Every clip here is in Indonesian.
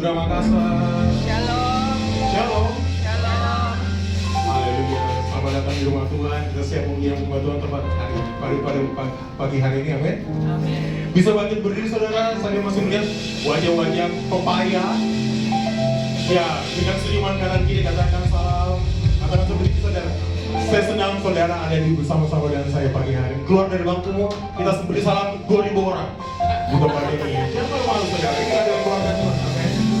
Sudah Makassar. Shalom. Shalom. Shalom. Haleluya. Selamat datang di rumah Tuhan. Kita siap mengiring rumah Tuhan tepat pada pagi hari ini. Amin. Amin. Bisa bangkit berdiri saudara. Saya masih melihat wajah-wajah pepaya. Ya, dengan senyuman kanan kiri katakan salam. Katakan seperti itu saudara. Saya senang saudara ada di bersama-sama dengan saya pagi hari. Keluar dari bangkumu, kita beri salam 2.000 orang. Di tempat ini. Siapa yang malu saudara? Kita ada keluarga Tuhan. Amin.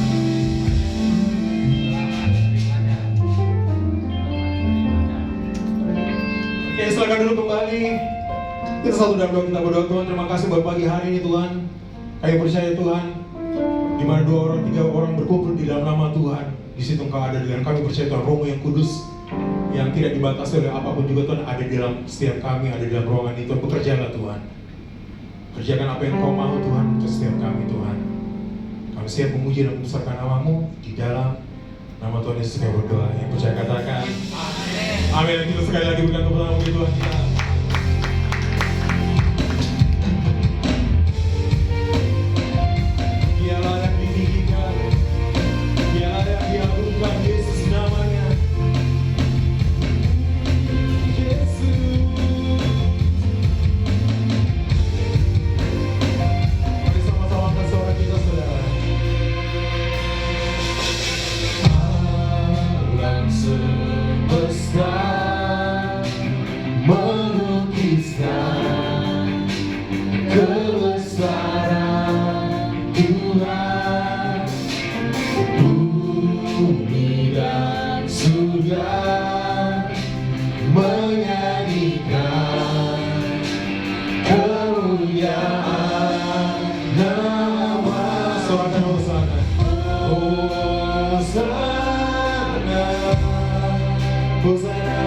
Oke, silakan dulu kembali. Kita satu dalam doa, kita berdoa. Tuhan, terima kasih buat pagi hari ini Tuhan. Kami percaya Tuhan, di mana 2 orang, 3 orang berkumpul di dalam nama Tuhan, di situ Engkau ada dengan kami. Percaya Tuhan, Romo yang kudus, yang tidak dibatasi oleh apapun juga Tuhan, ada di dalam setiap kami, ada di dalam ruangan ini. Tuhan, bekerjalah Tuhan. Kerjakan apa yang Kau mau Tuhan untuk setiap kami Tuhan. Kami siap memuji dan membesarkan nama-Mu di dalam nama Tuhan Yesus kami berdoa. Yang percaya katakan amin. Kita sekali lagi berikan tepuk tangan bagi Tuhan kita. Dia layak ditinggikan, Dia layak diagungkan, Yesus namanya. Yesus. Mari sama-sama angkat suara kita saudara. Alam semesta melukiskan kebesaran Tuhan. Bumi dan surga menyanyikan kemuliaan nama. Sorakan Hosana, Hosana, Hosana.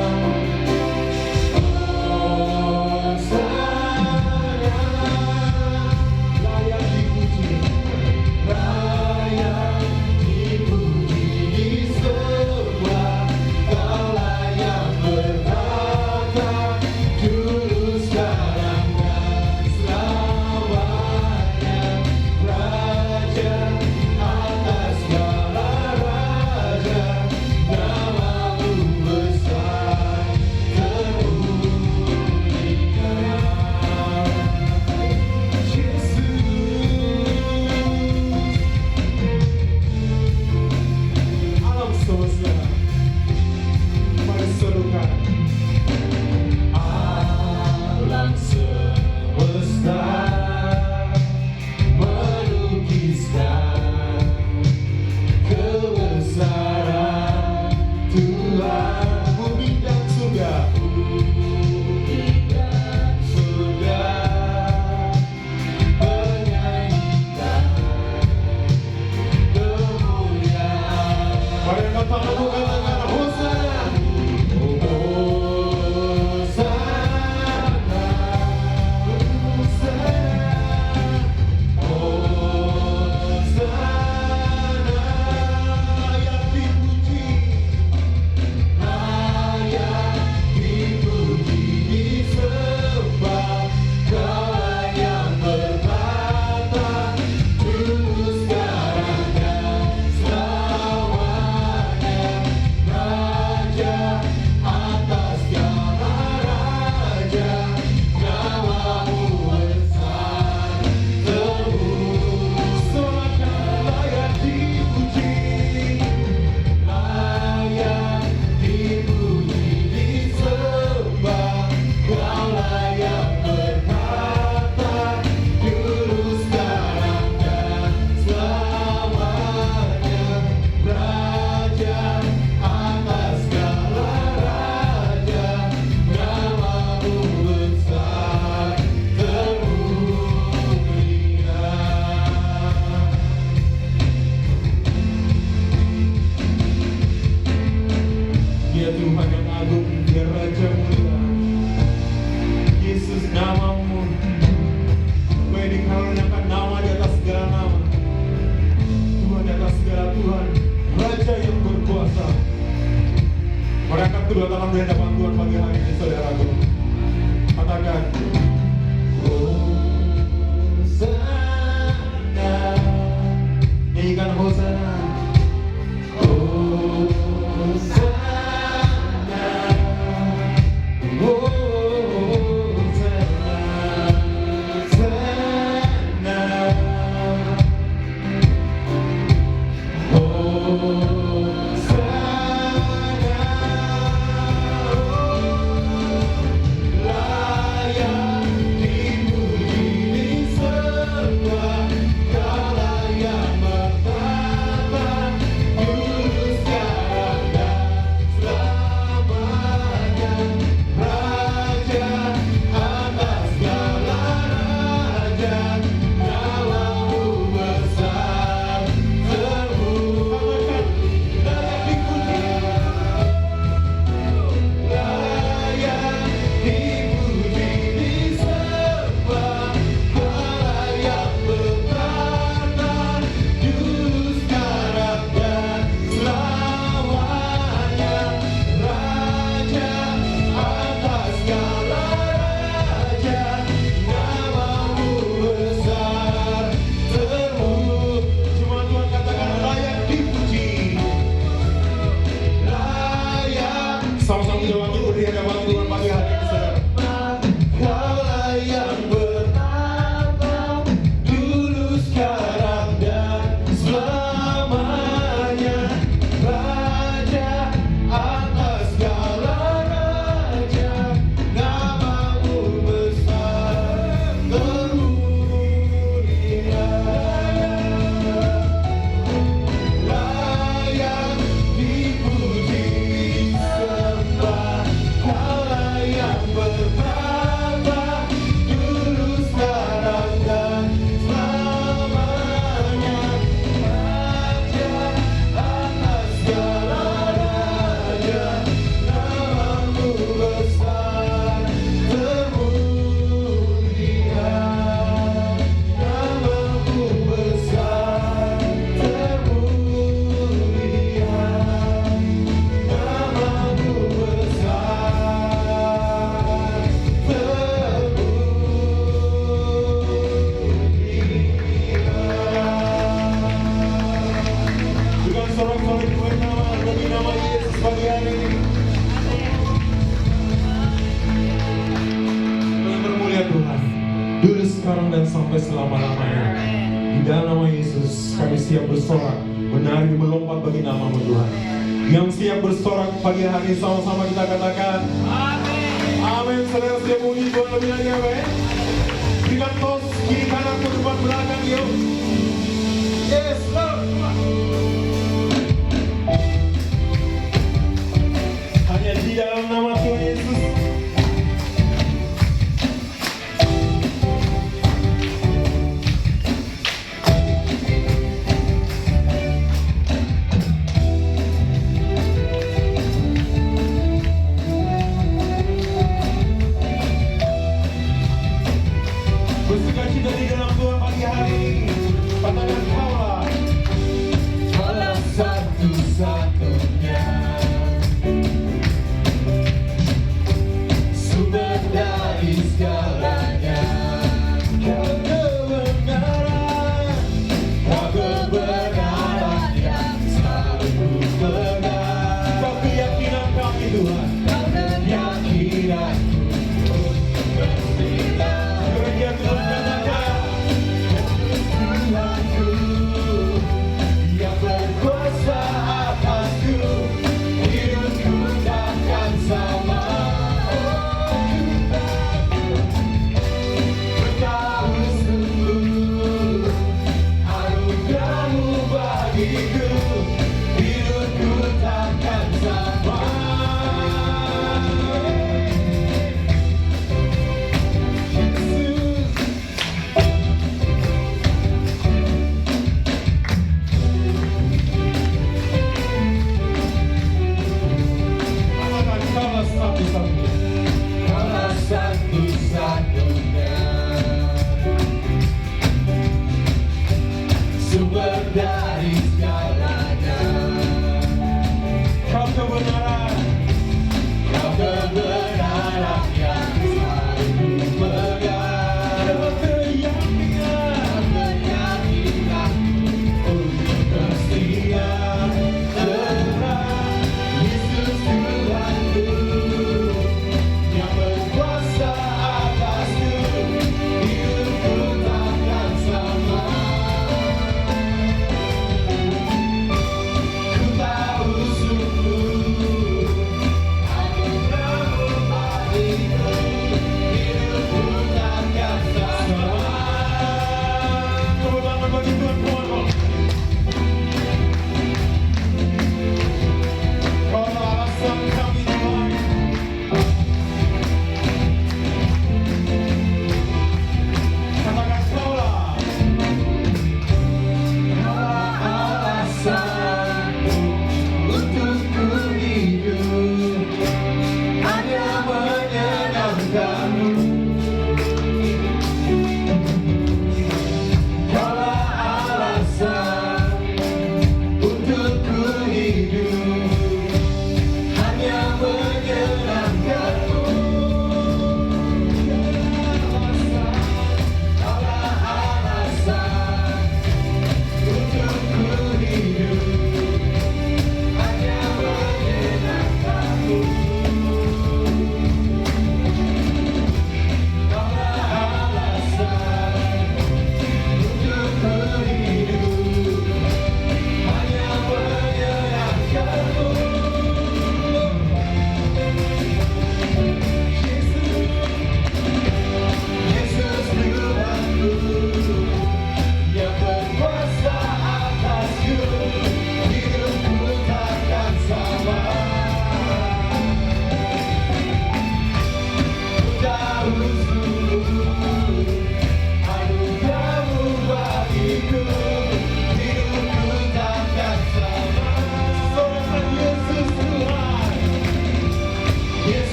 Kedua tangan di hadapan Tuhan pagi hari ini saudaraku. Katakan Hosana, Nyanyikan Hosana. Sama-sama kita waktu berdiri hadapan Tuhan pagi hari ini, saudara. Kaulah yang bertata, dulu, sekarang, dan selamanya. Raja atas segala raja, namamu besar termulia. Layak dipuji, Kaulah yang bertata, dulu, sekarang, dan selamanya. Raja atas segala raja, namamu besar termulia. Namamu besar termulia. Namamu dengan sorak-sorai kebenaran bagi nama Yesus pagi hari ini. Yang termulia Tuhan, dulu, sekarang, dan sampai selama-lamanya. Di dalam nama Yesus kami siap bersorak, menari melompat bagi nama-Mu Tuhan. Yang siap bersorak pagi hari ini, sama-sama kita katakan amin. Saudara siap bunyi Tuhan lebih lagi, amin. Berikan tos kiri kanan ke depan belakang, yuk. Yes, Lord. Hanya di dalam nama Tuhan Yesus. Bersukacita di dalam Tuhan pagi hari ini. Katakan kaulah satu-satunya sumber dari segalanya. Kau kebenaran, kau kebenaran yang selalu ku pegang. Kau keyakinan kami Tuhan, kau keyakinanku. Gereja Tuhan katakan Tuhanku yang berkuasa atasku, hidupku takkan sama. Bertahu sungguh anugerah-Mu bagiku, hidupku takkan sama. Kaulah satu-satunya sumber dari segalanya. Kau kebenaran, kau kebenaran yang selalu ku pegang. Kau keyakinanku.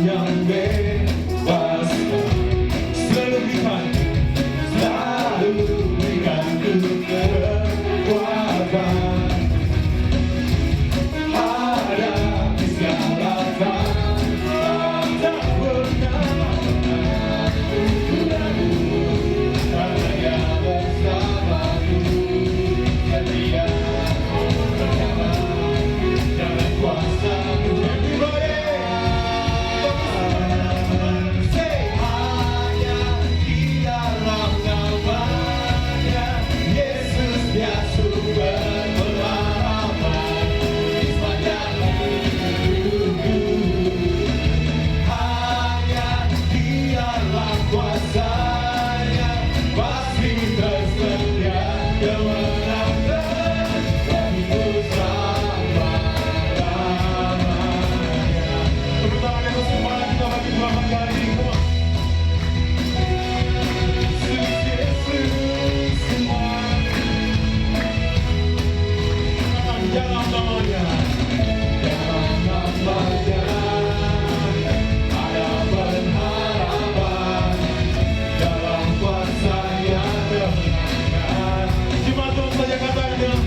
yang bebas. Selalu berikan ku kekuatan hadapi segala tantangan. Tak pernah ku ragu, karena Dia bersamaku. Setia bersama dalam kuasa-Mu. Everybody, say hanya di dalam nama-Nya Yesus Dia sumber pengharapan di sepanjang hidupku. Hanya di dalam kuasa-Nya pasti tersedia kemenangan bagiku selama-lamanya. Tepuk tangan yang semua kita bagi Tuhan pagi hari ini. Come on. Yesus semua dalam namanya, dalam namanya ada pengharapan, dalam kuasa-Nya kemenangan. Cuma Tuhan saja katakan,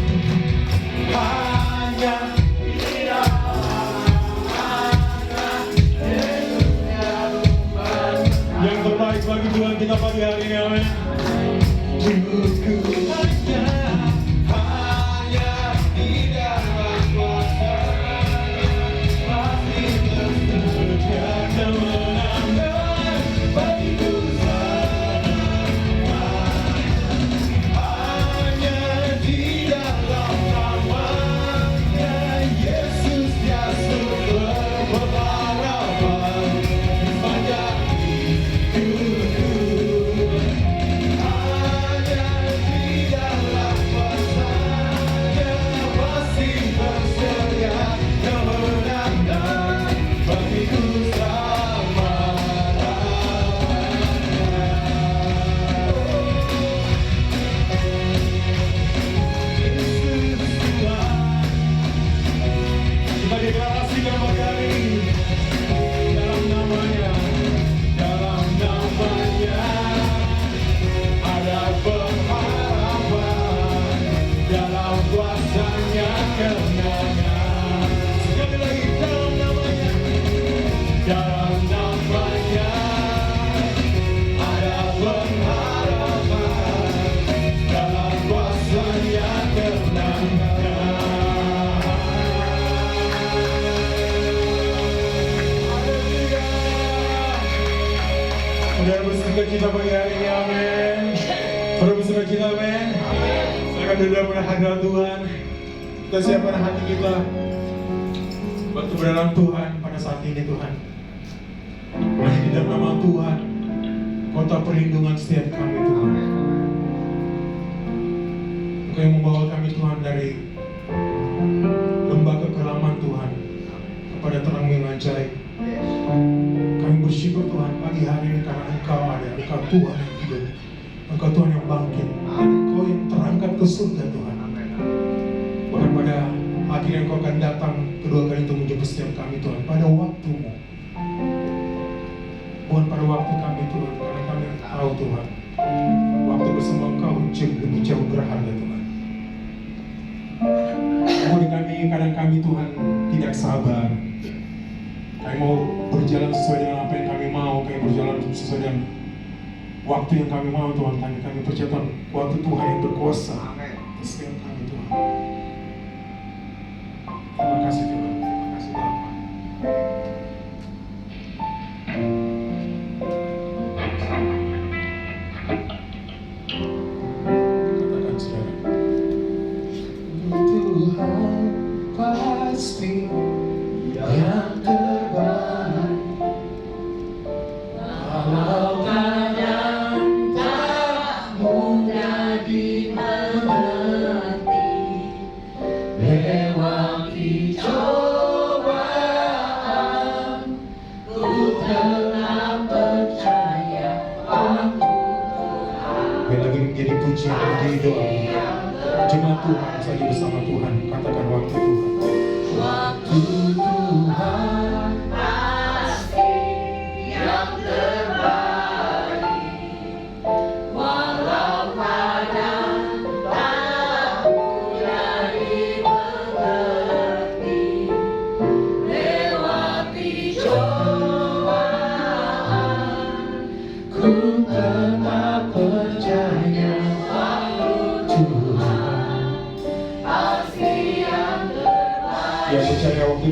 hanya di yang terbaik bagi Tuhan kita pagi hari ini, amin. Cukup hanya di dalam kuasa-Nya pasti tersedia kemenangan bagiku selama. Hanya di dalam nama-Nya Yesus Dia sumber pengharapan di sepanjang hidupku. Hanya di dalam kuasa-Nya pasti tersedia kemenangan bagiku selama-lamanya. Yesus Tuhan, kita deklarasikan pagi hari ini, dalam namanya ada pengharapan, dalam kuasa-Nya kemenangan. Sekali lagi, dalam namanya ada pengharapan, dalam kuasa-Nya kemenangan. Haleluya. Saudara bersuka cita pagi hari ini, amin. Saudara bersuka cita, amin. Silakan duduk pada hadirat Tuhan. Kita siapkan hati kita waktu berdalam Tuhan pada saat ini, Tuhan. Hanya di dalam nama Tuhan, kota perlindungan setiap kami, Tuhan. Engkau yang membawa kami, Tuhan, dari lembah kekelaman, Tuhan, kepada terang yang ajaib. Kami bersyukur, Tuhan, pagi hari ini karena Engkau ada, Engkau Tuhan yang hidup, Engkau Tuhan yang bangkit, dan Engkau yang terangkat ke surga, Tuhan. Bahkan pada akhirnya Engkau akan datang kedua kali untuk menjemput setiap kami, Tuhan, pada waktu-Mu. Bukan pada waktu kami, Tuhan, karena kami tahu, Tuhan, waktu bersama Engkau lebih jauh berharga, Tuhan. Kemudian kami, kadang kami, Tuhan, tidak sabar. Kami mau berjalan sesuai dengan apa yang kami mau, kami berjalan sesuai dengan waktu yang kami mau, Tuhan. Kami percaya, Tuhan, waktu Tuhan yang berkuasa atas setiap kami, Tuhan. Terima kasih, Tuhan. Terima kasih, Tuhan. Katakan, saudara. Tuhan pasti yang terbaik. Walau kadang tak mudah dimengerti, lewati cobaan, ku telah percaya waktu Tuhan. Biar lagi menjadi pujian dan menjadi doa. Jemaat Tuhan saja bersama Tuhan, katakan waktu Tuhan. Waktu Tuhan pasti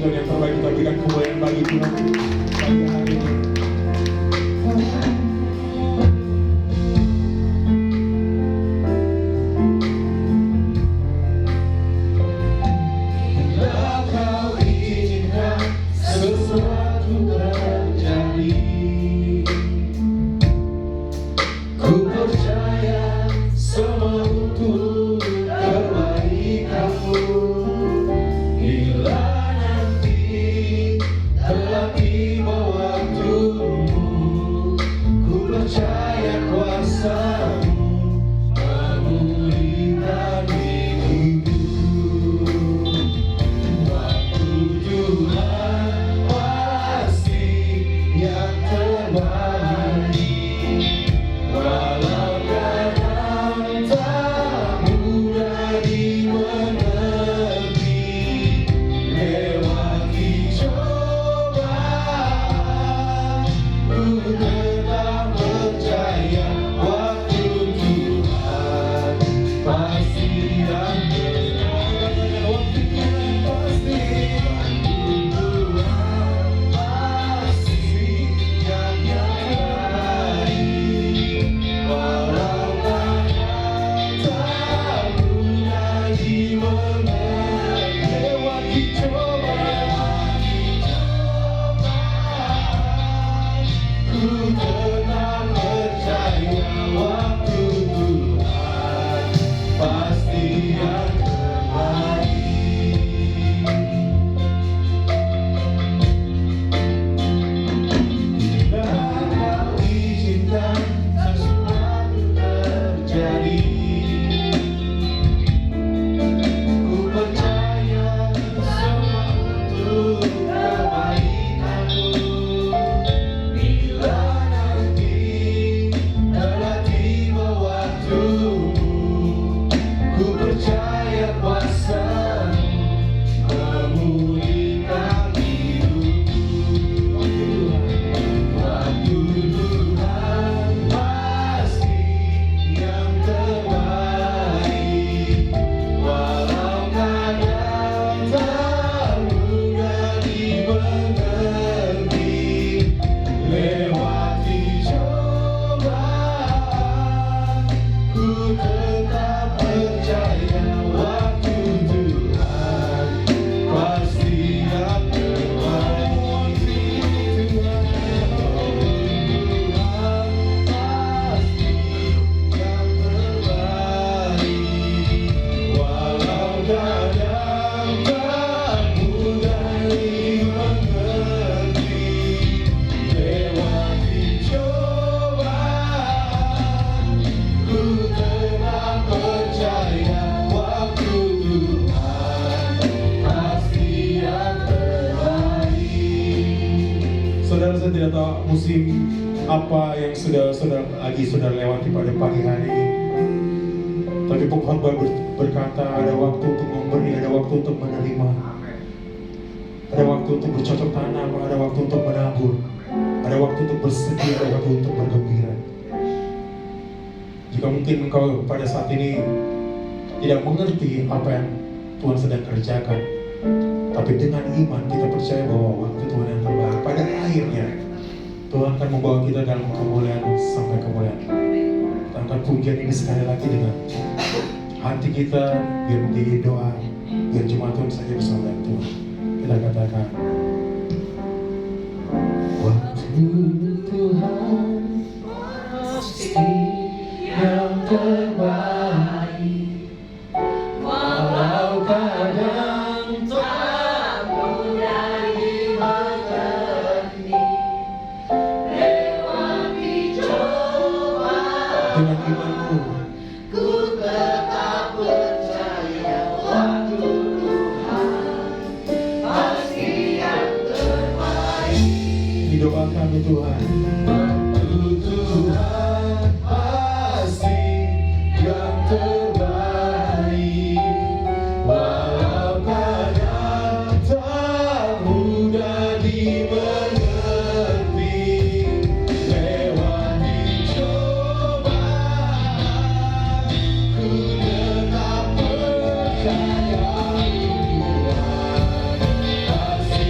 Tuhan yang terbaik kita berikan kemuliaan bagi Tuhan pagi hari ini. Saudara, saya tidak tahu musim apa yang sudah lewati pada pagi hari ini. Tapi pengkhotbah berkata ada waktu untuk memberi, ada waktu untuk menerima, ada waktu untuk bercocok tanam, ada waktu untuk menabur, ada waktu untuk bersedih, ada waktu untuk bergembira. Jika mungkin engkau pada saat ini tidak mengerti apa yang Tuhan sedang kerjakan, tapi dengan iman kita percaya bahwa waktu Tuhan yang terbaik, pada akhirnya Tuhan akan membawa kita dalam kemuliaan sampai kemuliaan. Kita angkat pujian ini sekali lagi dengan hati kita, biar menjadi doa, biar jemaat Tuhan saja bersama dengan Tuhan. Kita katakan, waktu Tuhan pasti yang terbaik, walau kadang tak mudah dimengerti, lewati cobaan. Dengan imanmu ku tetap percaya waktu Tuhan pasti yang terbaik. Ini doa kami Tuhan. Waktu Tuhan pasti yang terbaik, walau kadang tak mudah dimengerti, lewati cobaan ku tetap percaya Tuhan pasti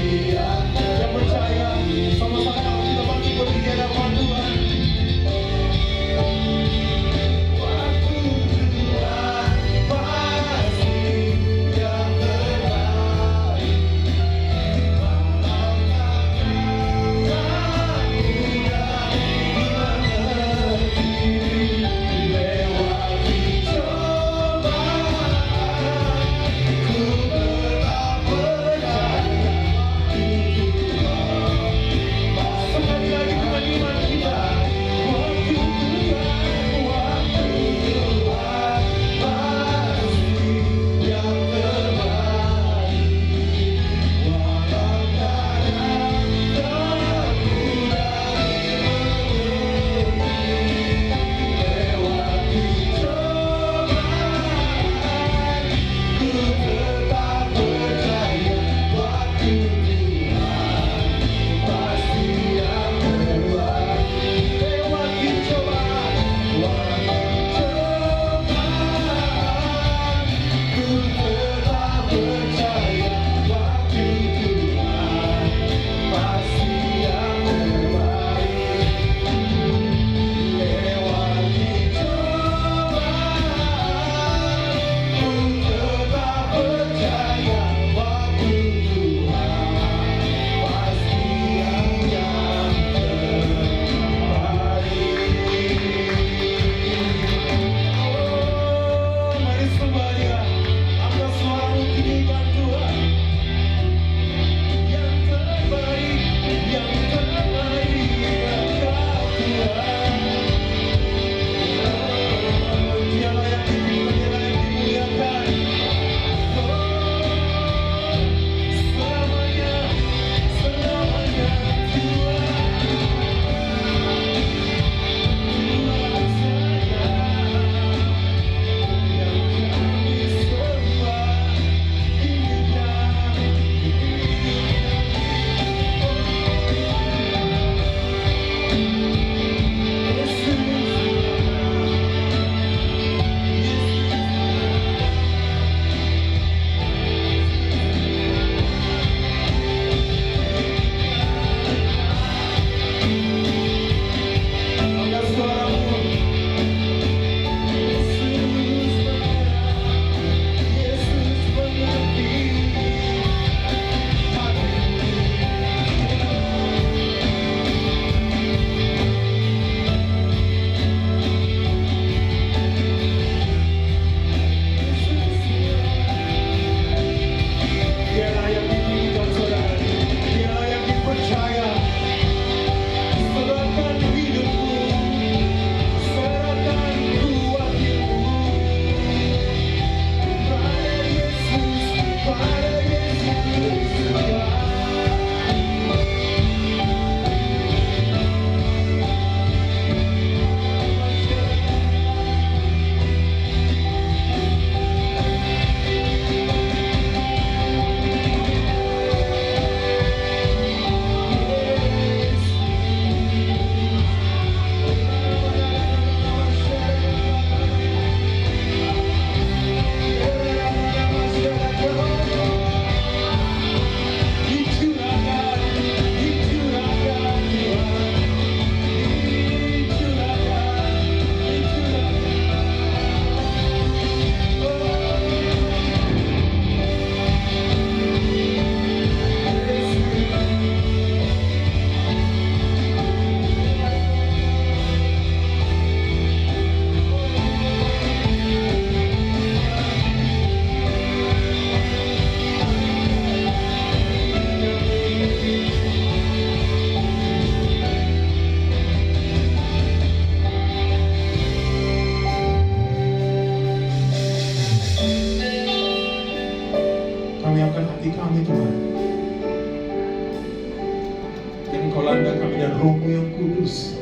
Roh-Mu yang kudus.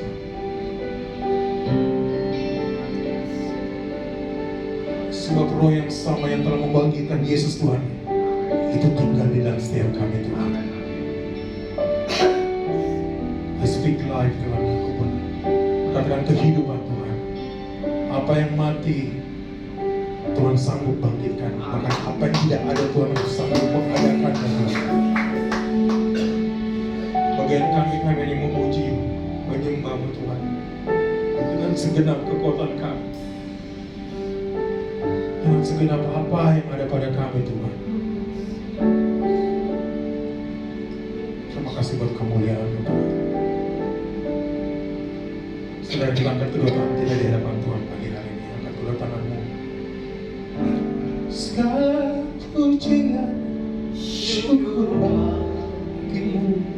Sebab roh yang sama yang telah membagikan Yesus Tuhan itu tinggal di dalam setiap kami Tuhan. I speak life Tuhan, aku pun katakan kehidupan Tuhan. Apa yang mati Tuhan sanggup bangkitkan. Bahkan apa yang tidak ada Tuhan sanggup mengadakan Tuhan. Bagian kami hanya memuji, menyembah-Mu Tuhan dengan segenap kekuatan kami, dengan segenap apa yang ada pada kami Tuhan. Terima kasih buat kemuliaan-Mu Tuhan. Saudara, kita angkat kedua tangan kita di hadapan Tuhan pagi hari ini. Angkat kedua tanganmu. Segala pujian syukur bagimu.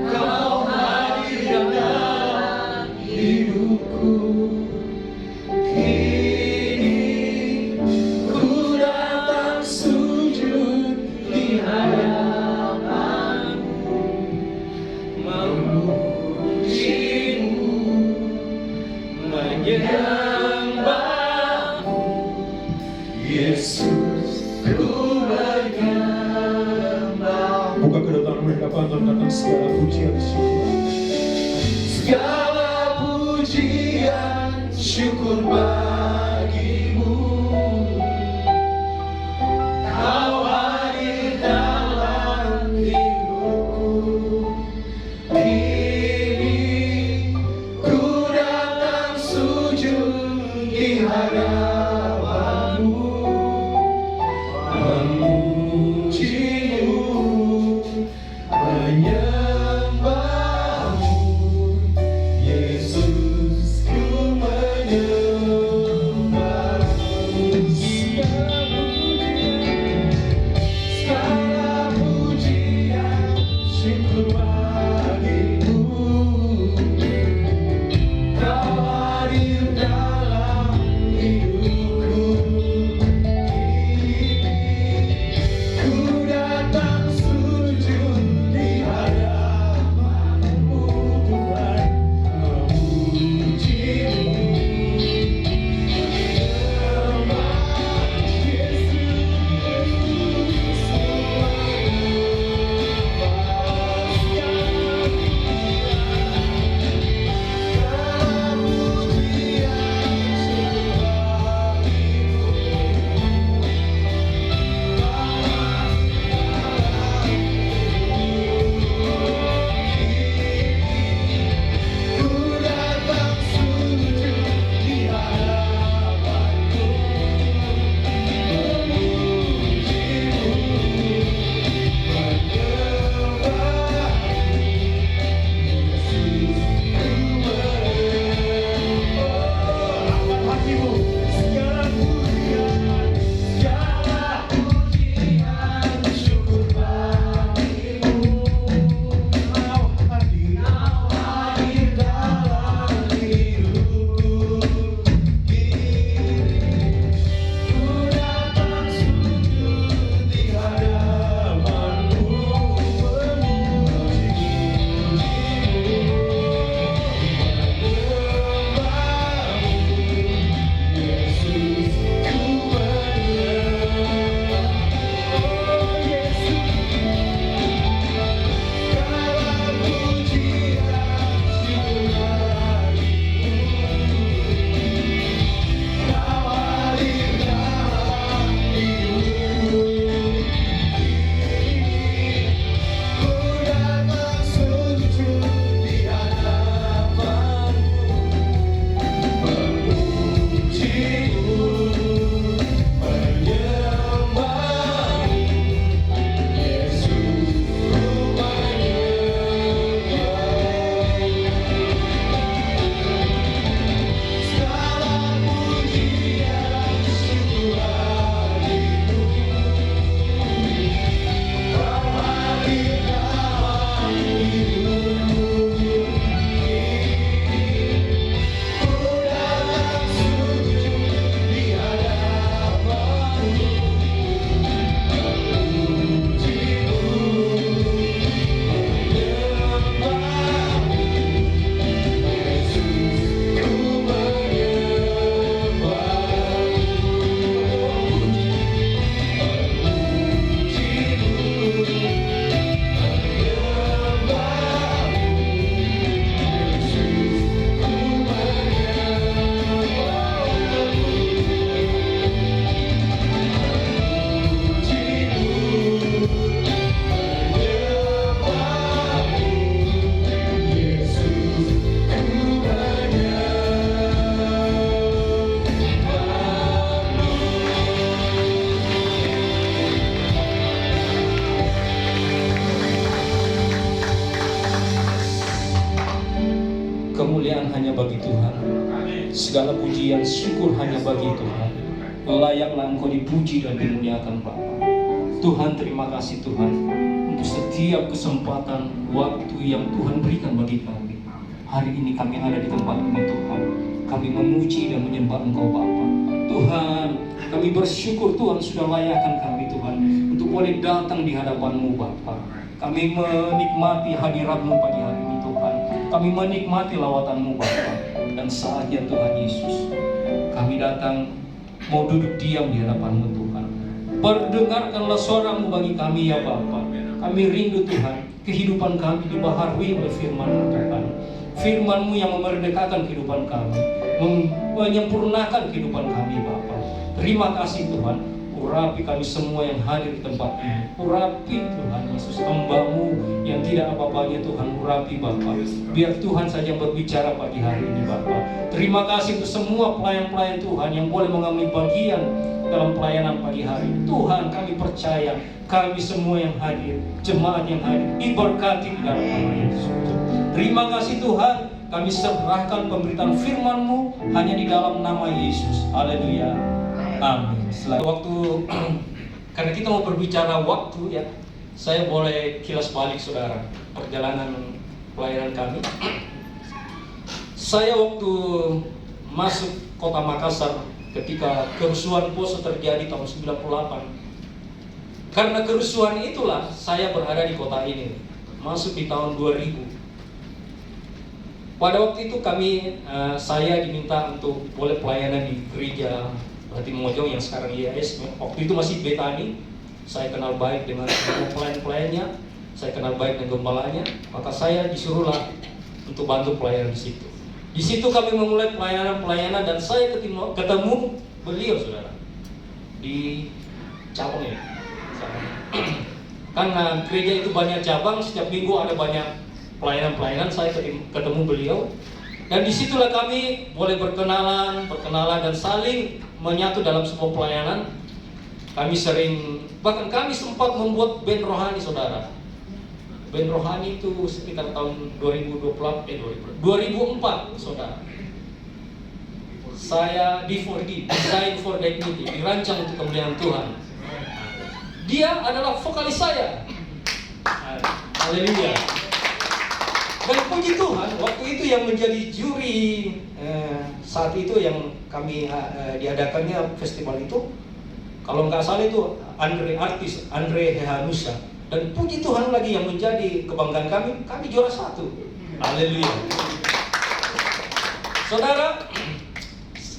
Kau hadir dalam hidupku. Kini ku datang sujud di hadapanmu, memujimu, menyembahmu, Yesus, ku menyembah. Buka kedua tangan mereka, Tuhan, katakan segala pujian syukur. Segala pujian syukur bagimu. Kau hadir dalam hidupku. Kini ku datang sujud di hadapanmu, memujimu, menyembahmu, Yesus, ku menyembahmu. Segala pujian syukur bagimu. Kau hadir dalam hidupku. Ku datang sujud di hadapanmu Tuhan, memujimu, menyembah Yesus, melepaskan kemuliaan hanya bagi Tuhan. Segala pujian syukur hanya bagi Tuhan. Layaklah Engkau dipuji dan dimuliakan Bapa. Tuhan, terima kasih Tuhan untuk setiap kesempatan waktu yang Tuhan berikan bagi kami. Hari ini kami ada di tempat ini Tuhan. Kami memuji dan menyembah Engkau Bapa. Tuhan, kami bersyukur Tuhan sudah layakkan kami Tuhan untuk boleh datang di hadapan-Mu Bapa. Kami menikmati hadirat-Mu pagi hari ini Tuhan. Kami menikmati lawatan-Mu Bapa. Dan saatnya Tuhan Yesus, kami datang mau duduk diam di hadapan-Mu Tuhan. Perdengarkanlah suara-Mu bagi kami ya Bapa. Kami rindu Tuhan, kehidupan kami dibaharui oleh firman-Mu Tuhan. Firman-Mu yang memerdekakan kehidupan kami, menyempurnakan kehidupan kami Bapa. Terima kasih Tuhan. Urapi kami semua yang hadir di tempat ini. Urapi Tuhan Yesus, hamba-Mu yang tidak apa-apanya Tuhan. Urapi Bapa. Biar Tuhan saja berbicara pagi hari ini Bapa. Terima kasih untuk semua pelayan-pelayan Tuhan yang boleh mengambil bagian dalam pelayanan pagi hari. Tuhan, kami percaya kami semua yang hadir, jemaat yang hadir, diberkati di dalam nama Yesus. Terima kasih Tuhan. Kami serahkan pemberitaan firman-Mu hanya di dalam nama Yesus. Haleluya. Amin. Waktu karena kita mau berbicara waktu ya, saya boleh kilas balik saudara perjalanan pelayanan kami. Saya waktu masuk kota Makassar ketika kerusuhan Poso terjadi tahun 98. Karena kerusuhan itulah saya berada di kota ini. Masuk di tahun 2000. Pada waktu itu saya diminta untuk boleh pelayanan di gereja Hati Mojong yang sekarang IAS. Waktu itu masih Betani. Saya kenal baik dengan pelayan-pelayannya, saya kenal baik dengan gembalanya. Maka saya disuruhlah untuk bantu pelayanan di situ. Di situ kami memulai pelayanan dan saya ketemu beliau saudara di cabang ini. Karena gereja itu banyak cabang, setiap minggu ada banyak pelayanan. Saya ketemu beliau. Dan disitulah kami boleh berkenalan dan saling menyatu dalam sebuah pelayanan. Bahkan kami sempat membuat band rohani saudara. Band rohani itu sekitar tahun 2004 saudara. Saya D4D, Design for Dignity, dirancang untuk kemuliaan Tuhan. Dia adalah vokalis saya. Haleluya. Dan puji Tuhan, waktu itu yang menjadi juri saat itu yang kami diadakannya festival itu, kalau nggak salah itu Andre Hehanusa. Dan puji Tuhan lagi yang menjadi kebanggaan kami juara 1. Haleluya. Saudara,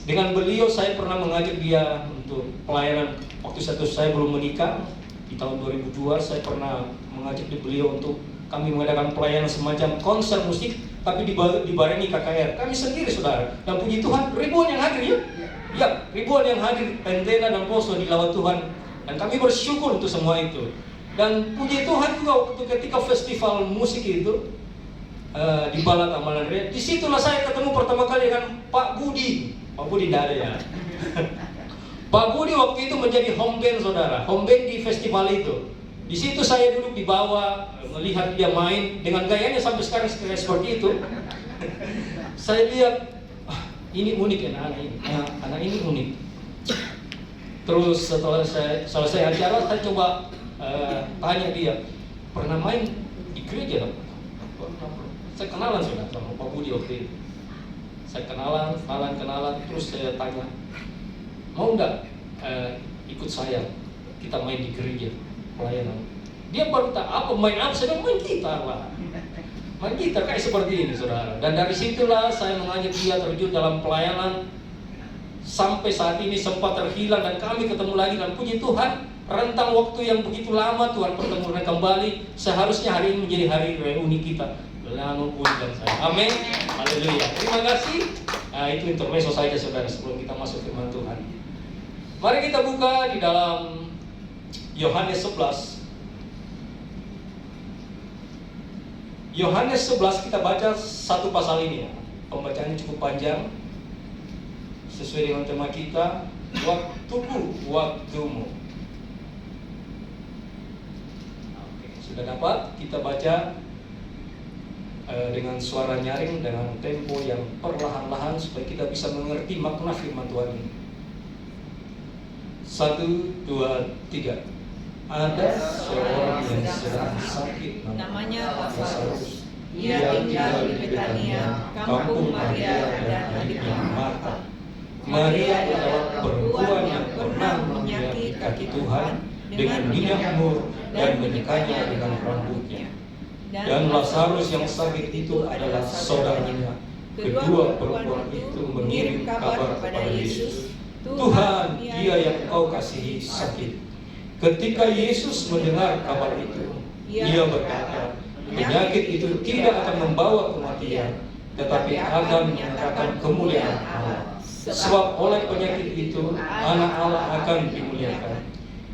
dengan beliau saya pernah mengajak dia untuk pelayanan. Waktu saya belum menikah, di tahun 2002 saya pernah mengajak beliau untuk kami mengadakan pelayanan semacam konser musik, tapi dibarengi KKR. Kami sendiri saudara. Dan puji Tuhan, ribuan yang hadir ya. Ya, ribuan yang hadir, tentena dan poso di lawat Tuhan. Dan kami bersyukur untuk semua itu. Dan puji Tuhan juga waktu ketika festival musik itu di Balat Amalan Ria, disitulah saya ketemu pertama kali dengan Pak Budi. Pak Budi tidak ada ya. Pak Budi waktu itu menjadi home band saudara, home band di festival itu. Di situ saya duduk di bawah, melihat dia main dengan gayanya sampai sekarang seperti itu. Saya lihat, ini unik anak ini unik. Terus setelah saya selesai acara, saya coba tanya dia, pernah main di gereja? Saya kenalan sudah sama Pak Budi waktu itu. Saya kenalan, terus saya tanya, mau nggak ikut saya? Kita main di gereja pelayanan. Dia baru tak main apa? Saya main gitar lah. Main gitar kayak seperti ini saudara. Dan dari situlah saya mengajak dia terjun dalam pelayanan. Sampai saat ini sempat terhilang dan kami ketemu lagi. Dan puji Tuhan, rentang waktu yang begitu lama Tuhan pertemukan kembali. Seharusnya hari ini menjadi hari reuni kita. Lalu pujikan saya. Amin. Haleluya. Terima kasih. Itu intermezzo saja saudara sebelum kita masuk firman Tuhan. Mari kita buka di dalam Yohanes 11. Yohanes 11 kita baca satu pasal ini ya. Pembacaannya cukup panjang. Sesuai dengan tema kita, waktuku, waktumu. Oke, sudah dapat? Kita baca dengan suara nyaring, dengan tempo yang perlahan-lahan supaya kita bisa mengerti makna firman Tuhan ini. 1, 2, 3. Ada seorang yang sedang sakit, namanya Lazarus. Ia tinggal di Betania, kampung Maria dan adiknya Marta. Maria adalah perempuan yang pernah menyakiti kaki Tuhan dengan minyak mur dan menyekanya dengan rambutnya. Dan Lazarus yang sakit itu adalah saudaranya. Kedua perempuan itu mengirim kabar kepada Yesus, Tuhan, dia yang Engkau kasihi sakit. Ketika Yesus mendengar kabar itu, ia berkata, penyakit itu tidak akan membawa kematian, tetapi akan menyatakan kemuliaan Allah. Sebab oleh penyakit itu, anak Allah akan dimuliakan.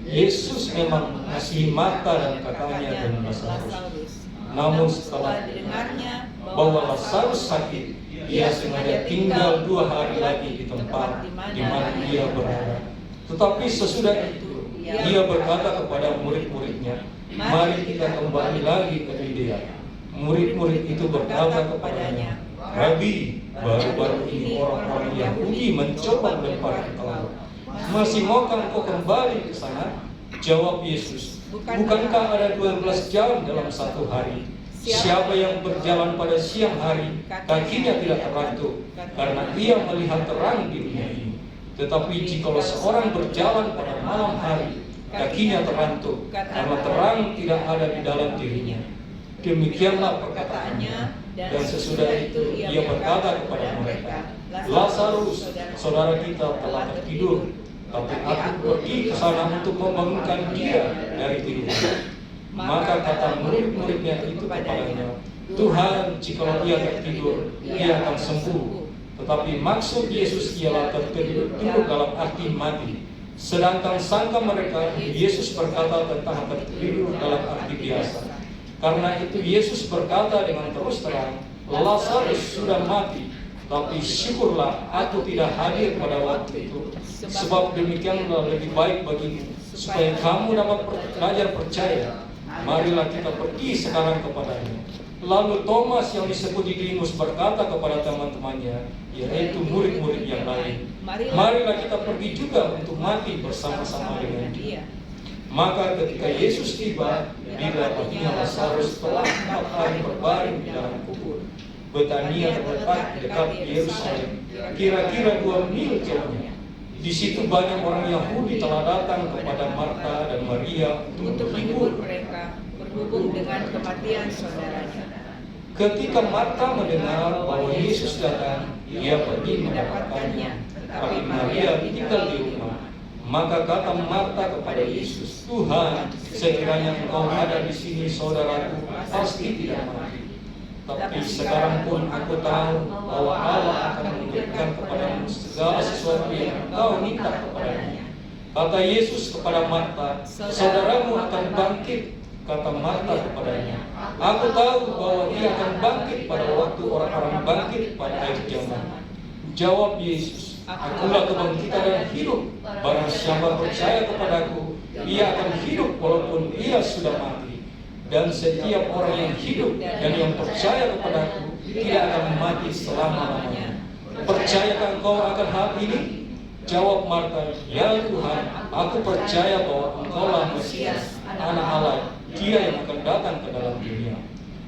Yesus memang mengasihi Marta dan kakaknya dan Lazarus. Namun setelah didengarnya bahwa Lazarus sakit, ia sengaja tinggal 2 hari lagi di tempat di mana ia berada. Tetapi sesudah itu, ia berkata kepada murid-muridnya, mari kita kembali lagi ke Yudea. Murid-murid itu berkata kepadanya, Rabi, baru-baru ini orang-orang Yahudi mencoba melempar engkau. Masih maukah engkau kembali ke sana? Jawab Yesus, bukankah ada 12 jam dalam satu hari? Siapa yang berjalan pada siang hari, kakinya tidak terantuk, karena ia melihat terang di dunia ini. Tetapi jikalau seorang berjalan pada malam hari, kakinya terantuk, karena terang tidak ada di dalam dirinya. Demikianlah perkataannya, dan sesudah itu ia berkata kepada mereka, Lazarus, saudara kita telah tertidur, tapi aku pergi ke sana untuk membangunkan dia dari tidurnya. Maka kata murid-muridnya itu kepadanya, Tuhan, jikalau ia tertidur, ia akan sembuh. Tetapi maksud Yesus ialah tertidur dalam arti mati. Sedangkan sangka mereka, Yesus berkata tentang tertidur dalam arti biasa. Karena itu Yesus berkata dengan terus terang, Lazarus sudah mati, tapi syukurlah aku tidak hadir pada waktu itu. Sebab demikianlah lebih baik bagimu, supaya kamu dapat belajar percaya. Marilah kita pergi sekarang kepadanya. Lalu Thomas yang disebut Didimus berkata kepada teman-temannya, yaitu murid-murid yang lain, marilah kita pergi juga untuk mati bersama-sama dengan dia. Maka ketika Yesus tiba, didapatinya Lazarus telah 4 hari berbaring di dalam kubur. Betania terletak dekat Yerusalem, kira-kira 2 mil jauhnya. Di situ banyak orang Yahudi telah datang kepada Marta dan Maria untuk menghibur mereka berhubung dengan kematian saudaranya. Ketika Marta mendengar bahwa Yesus datang, ia pergi mendapatkannya, tapi Maria tinggal di rumah. Maka kata Marta kepada Yesus, Tuhan, sekiranya Engkau ada di sini, saudaraku pasti tidak mati. Tapi sekarang pun aku tahu bahwa Allah akan memberikan kepadamu segala sesuatu yang engkau minta kepadanya. Kata Yesus kepada Marta, saudaramu akan bangkit. Kata Marta kepadanya, aku tahu bahwa dia akan bangkit pada waktu orang-orang bangkit pada akhir zaman. Jawab Yesus, akulah kebangkitan dan hidup. Barang siapa percaya kepadaku, ia akan hidup walaupun ia sudah mati. Dan setiap orang yang hidup dan yang percaya kepadaku tidak akan mati selama-lamanya. Percayakah engkau akan hal ini? Jawab Marta, ya Tuhan, aku percaya bahwa engkaulah Mesias, anak Allah, dia yang akan datang ke dalam dunia.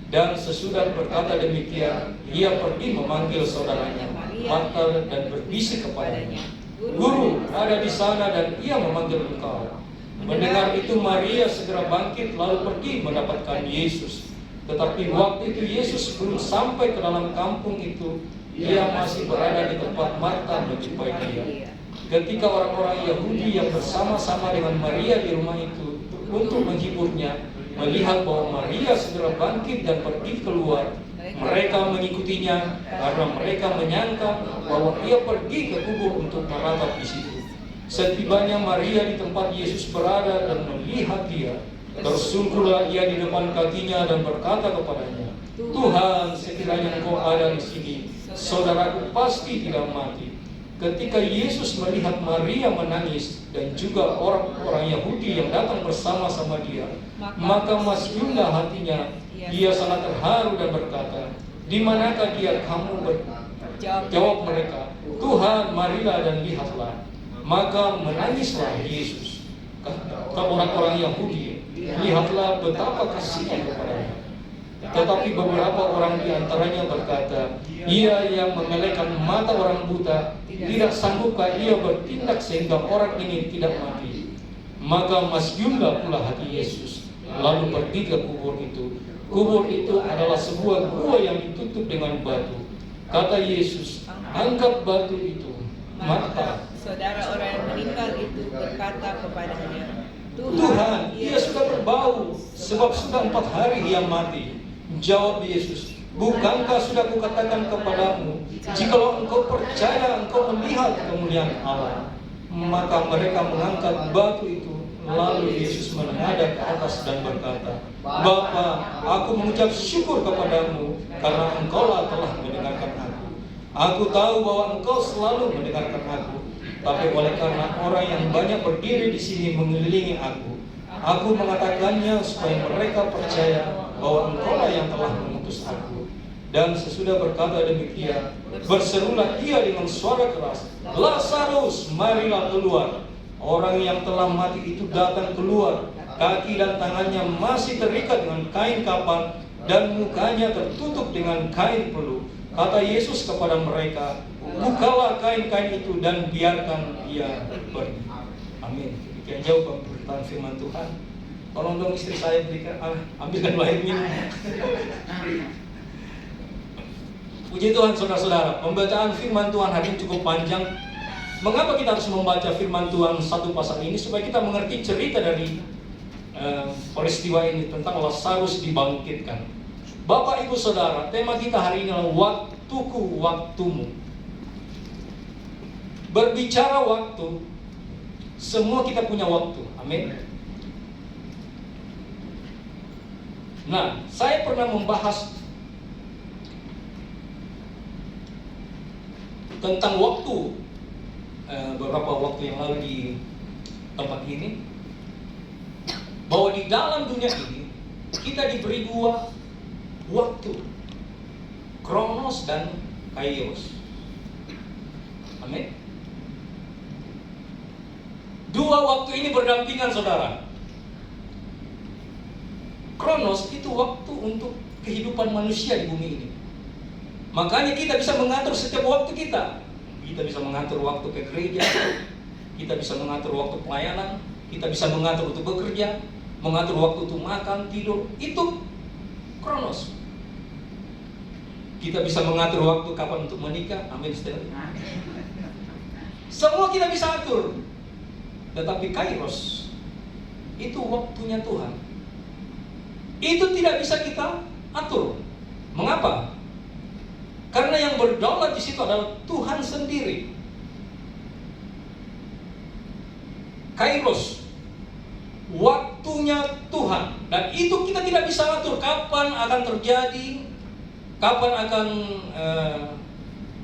Dan sesudah berkata demikian, ia pergi memanggil saudaranya Marta dan berbisik kepadanya, Guru ada di sana dan ia memanggil engkau. Mendengar itu Maria segera bangkit lalu pergi mendapatkan Yesus. Tetapi waktu itu Yesus belum sampai ke dalam kampung itu, ia masih berada di tempat Marta menjumpai dia. Ketika orang-orang Yahudi yang bersama-sama dengan Maria di rumah itu untuk menghiburnya, melihat bahwa Maria segera bangkit dan pergi keluar, mereka mengikutinya karena mereka menyangka bahwa ia pergi ke kubur untuk meratap di situ. Setibanya Maria di tempat Yesus berada dan melihat dia, tersungkurlah ia di depan kakinya dan berkata kepadanya, Tuhan, sekiranya Engkau ada di sini, saudaraku pasti tidak mati. Ketika Yesus melihat Maria menangis dan juga orang-orang Yahudi yang datang bersama-sama dia, maka masyurlah hatinya Dia sangat terharu dan berkata, "Di manakah dia?" Kamu jawab mereka, "Tuhan, marilah dan lihatlah." Maka menangislah Yesus. Kata orang-orang Yahudi, "Lihatlah betapa kasihnya kepadanya." Tetapi beberapa orang di antaranya berkata, "Ia yang memelekan mata orang buta, tidak sanggupkah ia bertindak sehingga orang ini tidak mati?" Maka masyurlah pula hati Yesus, lalu pergi ke kubur itu. Kubur itu adalah sebuah gua yang ditutup dengan batu. Kata Yesus, "Angkat batu itu." Maka saudara orang yang meninggal itu berkata kepadanya, "Tuhan, ia sudah berbau, sebab sudah 4 hari ia mati." Jawab Yesus, "Bukankah sudah kukatakan kepadamu, jikalau engkau percaya, engkau melihat kemuliaan Allah?" Maka mereka mengangkat batu itu. Lalu Yesus menghadap ke atas dan berkata, "Bapa, aku mengucap syukur kepadamu karena engkaulah telah mendengarkan aku. Aku tahu bahwa engkau selalu mendengarkan aku, tapi oleh karena orang yang banyak berdiri di sini mengelilingi aku mengatakannya supaya mereka percaya bahwa engkaulah yang telah mengutus aku." Dan sesudah berkata demikian, berserulah ia dengan suara keras, "Lazarus, marilah keluar." Orang yang telah mati itu datang keluar, kaki dan tangannya masih terikat dengan kain kapan, dan mukanya tertutup dengan kain peluh. Kata Yesus kepada mereka, "Bukalah kain-kain itu dan biarkan ia pergi." Amin. Demikian jauh pemberitaan firman Tuhan. Tolong dong istri saya berikan, ambilkan air minum. Puji Tuhan saudara-saudara, pembacaan firman Tuhan hari ini cukup panjang. Mengapa kita harus membaca firman Tuhan satu pasal ini? Supaya kita mengerti cerita dari peristiwa ini tentang Lazarus dibangkitkan. Bapak, Ibu, Saudara, tema kita hari ini adalah waktuku, waktumu. Berbicara waktu, semua kita punya waktu. Amin. Nah, saya pernah membahas tentang waktu beberapa waktu yang lalu di tempat ini, bahwa di dalam dunia ini kita diberi 2 waktu, Kronos dan Kairos. Amin. 2 waktu ini berdampingan, saudara. Kronos itu waktu untuk kehidupan manusia di bumi ini. Makanya kita bisa mengatur setiap waktu kita. Kita bisa mengatur waktu ke gereja, kita bisa mengatur waktu pelayanan, kita bisa mengatur untuk bekerja, mengatur waktu untuk makan, tidur. Itu Kronos. Kita bisa mengatur waktu kapan untuk menikah. Amin. Semua kita bisa atur. Tetapi Kairos itu waktunya Tuhan. Itu tidak bisa kita atur. Mengapa? Karena yang berdaulat di situ adalah Tuhan sendiri. Kairos, waktunya Tuhan, dan itu kita tidak bisa atur kapan akan terjadi, kapan akan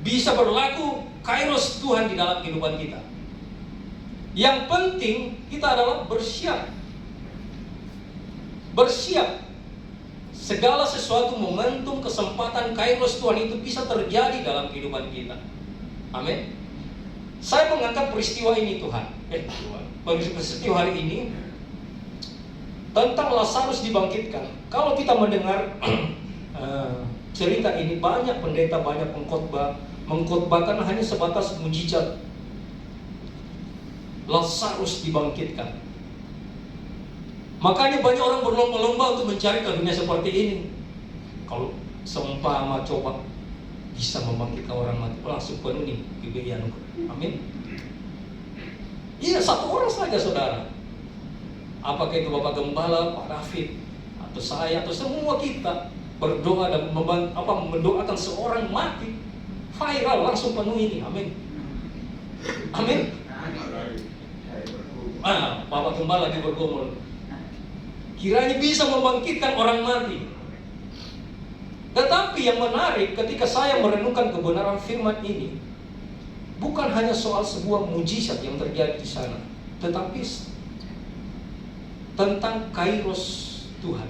bisa berlaku. Kairos Tuhan di dalam kehidupan kita. Yang penting kita adalah bersiap. Bersiap. Segala sesuatu, momentum, kesempatan, Kairos Tuhan itu bisa terjadi dalam kehidupan kita. Amin. Saya mengangkat peristiwa ini peristiwa hari ini tentang Lazarus dibangkitkan. Kalau kita mendengar cerita ini, banyak pendeta, banyak pengkhotbah mengkhotbahkan hanya sebatas mujizat Lazarus dibangkitkan. Makanya banyak orang berlomba-lomba untuk mencari karunia seperti ini. Kalau seumpama coba bisa membangkitkan orang mati, langsung penuhi PBI anugerah. Amin. Iya, 1 orang saja, saudara. Apakah itu Bapak Gembala, Pak David, atau saya, atau semua kita berdoa dan mendoakan seorang mati, viral, langsung penuhi ini. Amin. Amin. Bapak Gembala lagi bergumul, kiranya bisa membangkitkan orang mati. Tetapi yang menarik ketika saya merenungkan kebenaran firman ini, bukan hanya soal sebuah mujizat yang terjadi di sana, tetapi tentang Kairos Tuhan.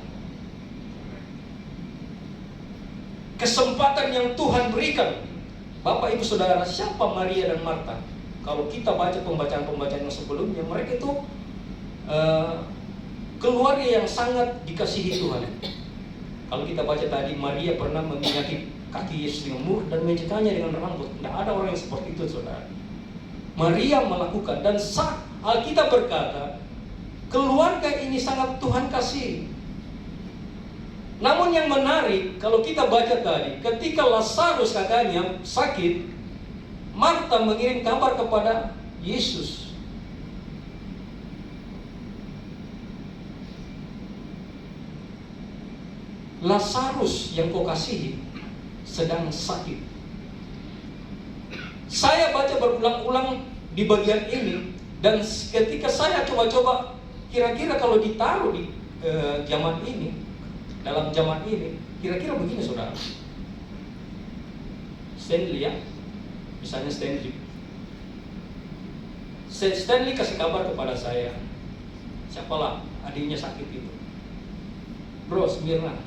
kesempatan yang Tuhan berikan. Bapak, Ibu, Saudara, siapa Maria dan Marta? Kalau kita baca pembacaan-pembacaan yang sebelumnya, mereka itu keluarga yang sangat dikasihi Tuhan. Kalau kita baca tadi, Maria pernah meminyaki kaki Yesus dengan mur dan menjikanya dengan rambut. Tidak ada orang yang seperti itu, saudara. Maria melakukan, dan Alkitab berkata, keluarga ini sangat Tuhan kasih. Namun yang menarik, kalau kita baca tadi, ketika Lazarus kakaknya sakit, Marta mengirim kabar kepada Yesus. Lazarus yang kau kasihi sedang sakit. Saya baca berulang-ulang di bagian ini, dan ketika saya coba-coba, kira-kira kalau ditaruh di zaman ini, dalam zaman ini, kira-kira begini, saudara. Stanley ya, misalnya Stanley kasih kabar kepada saya, siapalah adiknya sakit itu. Bro, Mirna,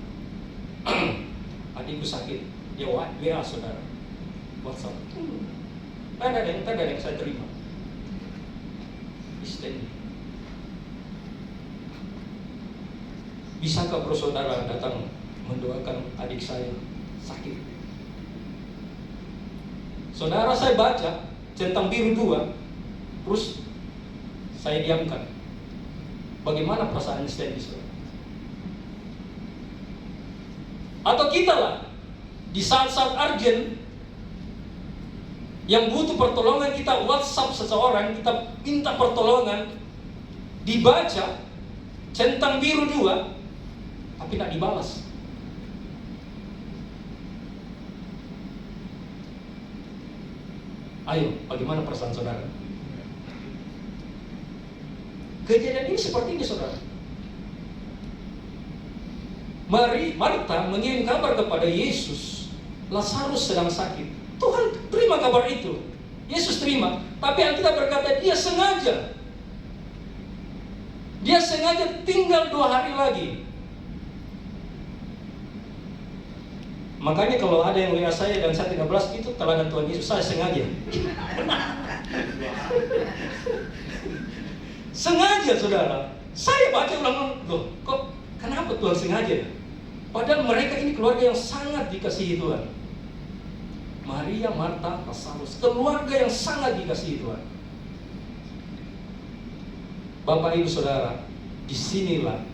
adikku sakit, dia WA saudara, WhatsApp. Ada yang saya terima. Stanley, bisakah bro saudara datang mendoakan adik saya sakit? Saudara, saya baca centang biru 2, terus saya diamkan. Bagaimana perasaan Stanley, saudara? Atau kita lah, di saat-saat urgent yang butuh pertolongan, kita WhatsApp seseorang, kita minta pertolongan, dibaca centang biru 2, tapi tidak dibalas. Ayo, bagaimana perasaan saudara? Kejadian ini seperti ini, saudara. Marta mengirim kabar kepada Yesus, Lazarus sedang sakit. Tuhan terima kabar itu, Yesus terima. Tapi Alkitab berkata dia sengaja tinggal 2 hari lagi. Makanya kalau ada yang WA saya dan saya tidak balas, itu teladan Tuhan Yesus, saya sengaja. Sengaja, saudara. Saya baca ulang-ulang, loh, kok kenapa Tuhan sengaja? Padahal mereka ini keluarga yang sangat dikasihi Tuhan. Maria, Marta, Lazarus, keluarga yang sangat dikasihi Tuhan. Bapak, Ibu, Saudara, disinilah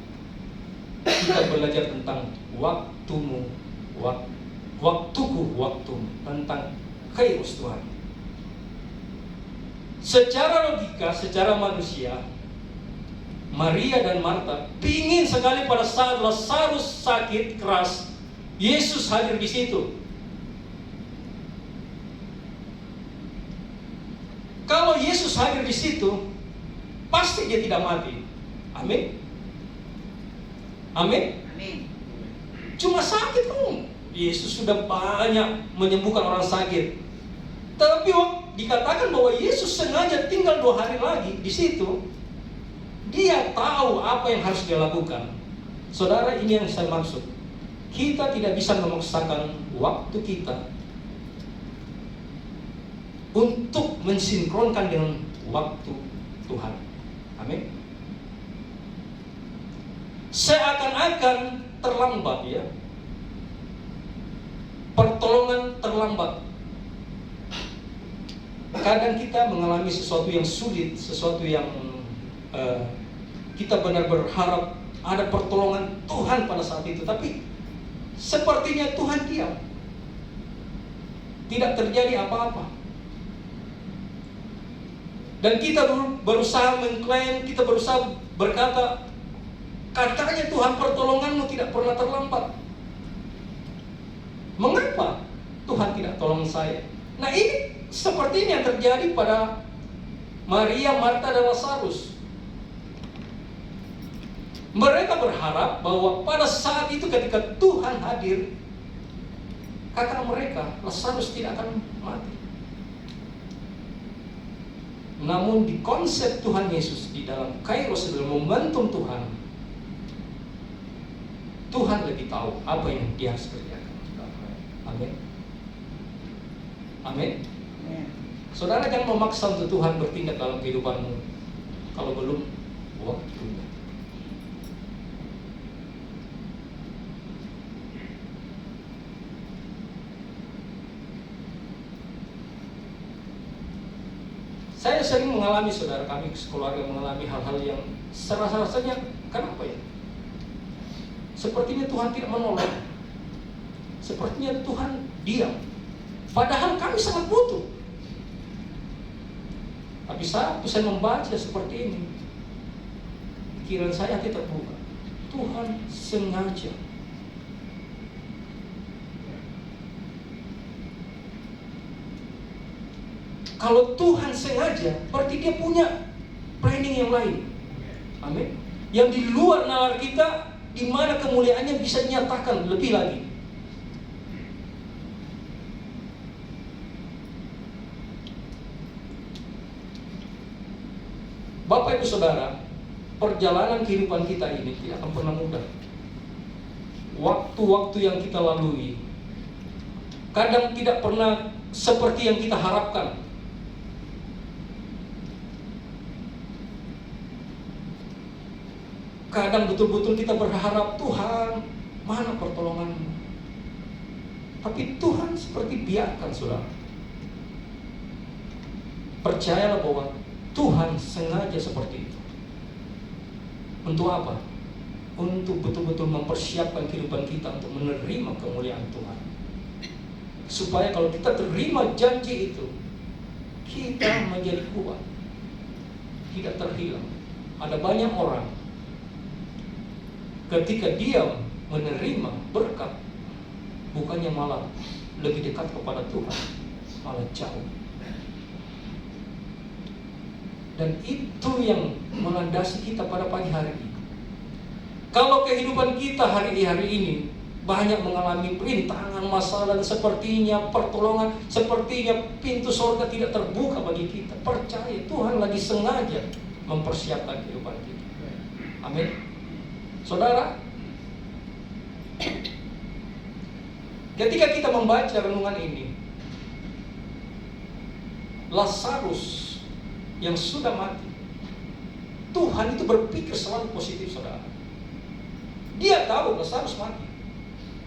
kita belajar tentang waktumu, waktuku, tentang kairos Tuhan. Secara logika, secara manusia, Maria dan Marta pingin sekali pada saat Lazarus sakit keras, Yesus hadir di situ. Kalau Yesus hadir di situ, pasti dia tidak mati. Amin. Amin. Cuma sakit kok. Yesus sudah banyak menyembuhkan orang sakit. Tapi dikatakan bahwa Yesus sengaja tinggal 2 hari lagi di situ. Dia tahu apa yang harus dia lakukan. Saudara, ini yang saya maksud. Kita tidak bisa memaksakan waktu kita untuk mensinkronkan dengan waktu Tuhan. Amin. Seakan-akan terlambat, ya. Pertolongan terlambat. Kadang kita mengalami sesuatu yang sulit, sesuatu yang kita benar berharap ada pertolongan Tuhan pada saat itu, tapi sepertinya Tuhan diam. Tidak terjadi apa-apa. Dan kita berusaha mengklaim, kita berusaha berkata, katanya Tuhan pertolonganmu tidak pernah terlambat. Mengapa Tuhan tidak tolong saya? Nah, ini seperti ini yang terjadi pada Maria, Marta, dan Lazarus. Mereka berharap bahwa pada saat itu ketika Tuhan hadir, kakak mereka, Lazarus, tidak akan mati. Namun di konsep Tuhan Yesus, di dalam kairos, dalam momentum Tuhan, Tuhan lebih tahu apa yang dia harus kerjakan. Amin. Amin. Saudara jangan memaksa untuk Tuhan bertindak dalam kehidupanmu kalau belum waktunya. Saya sering mengalami, saudara, kami sekeluarga mengalami hal-hal yang serasa-rasanya, kenapa ya? Sepertinya Tuhan tidak menolong. Sepertinya Tuhan diam. Padahal kami sangat butuh. Tapi saat saya membaca seperti ini, pikiran saya hati terbuka. Tuhan sengaja. Kalau Tuhan sengaja, berarti Dia punya planning yang lain. Amin. Yang di luar nalar kita, di mana kemuliaannya bisa dinyatakan lebih lagi. Bapak Ibu Saudara, perjalanan kehidupan kita ini tidak akan pernah mudah. Waktu-waktu yang kita lalui kadang tidak pernah seperti yang kita harapkan. Kadang betul-betul kita berharap, Tuhan, mana pertolongan-Mu? Tapi Tuhan seperti biarkan, saudara. Percayalah bahwa Tuhan sengaja seperti itu. Untuk apa? Untuk betul-betul mempersiapkan kehidupan kita untuk menerima kemuliaan Tuhan. Supaya kalau kita terima janji itu, kita menjadi kuat, tidak terhilang. Ada banyak orang ketika dia menerima berkat, bukannya malah lebih dekat kepada Tuhan, malah jauh. Dan itu yang melandasi kita pada pagi hari ini. Kalau kehidupan kita hari ini banyak mengalami rintangan, masalah, dan sepertinya pertolongan, sepertinya pintu surga tidak terbuka bagi kita, percaya Tuhan lagi sengaja mempersiapkan kehidupan kita. Amin. Saudara, ketika kita membaca renungan ini, Lazarus yang sudah mati, Tuhan itu berpikir selalu positif, saudara. Dia tahu Lazarus mati,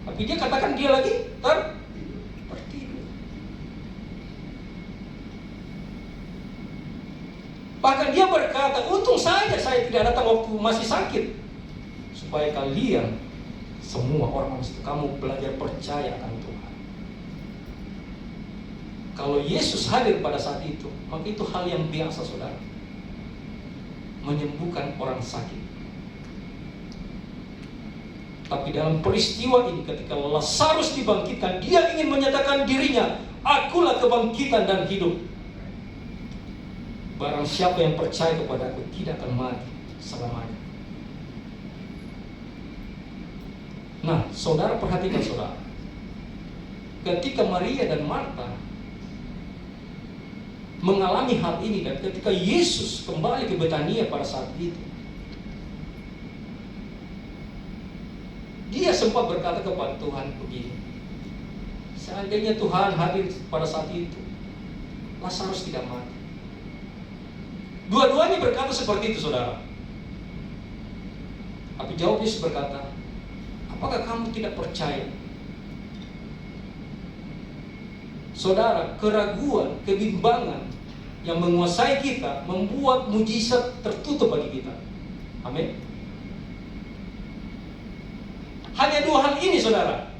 tapi dia katakan dia lagi tertidur. Bahkan dia berkata, untung saja saya tidak datang waktu masih sakit, supaya kalian semua orang kamu belajar percaya akan Tuhan. Kalau Yesus hadir pada saat itu, maka itu hal yang biasa, saudara. Menyembuhkan orang sakit. Tapi dalam peristiwa ini, ketika Lazarus dibangkitkan, dia ingin menyatakan dirinya, akulah kebangkitan dan hidup. Barang siapa yang percaya kepada aku tidak akan mati selamanya. Nah, saudara perhatikan, saudara. Ketika Maria dan Marta mengalami hal ini, dan ketika Yesus kembali ke Betania pada saat itu, dia sempat berkata kepada Tuhan begini, seandainya Tuhan hadir pada saat itu, Lazarus tidak mati. Dua-duanya berkata seperti itu, saudara. Tapi jawab Yesus berkata, apakah kamu tidak percaya? Saudara, keraguan, kebimbangan yang menguasai kita membuat mujizat tertutup bagi kita. Amin. Hanya dua hal ini, saudara,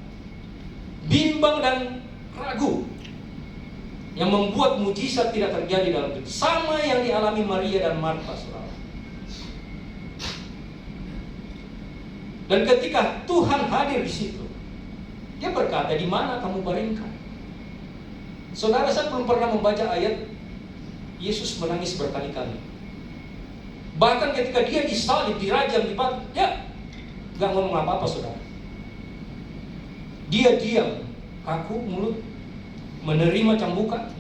bimbang dan ragu, yang membuat mujizat tidak terjadi dalam hidup. Sama yang dialami Maria dan Marta, saudara. Dan ketika Tuhan hadir di situ, dia berkata, di mana kamu baringkan? Saudara, saya belum pernah membaca ayat Yesus menangis berkali-kali. Bahkan ketika dia disalib, dirajam, dia gak ngomong apa-apa, saudara. Dia diam, kaku mulut, menerima cambukan.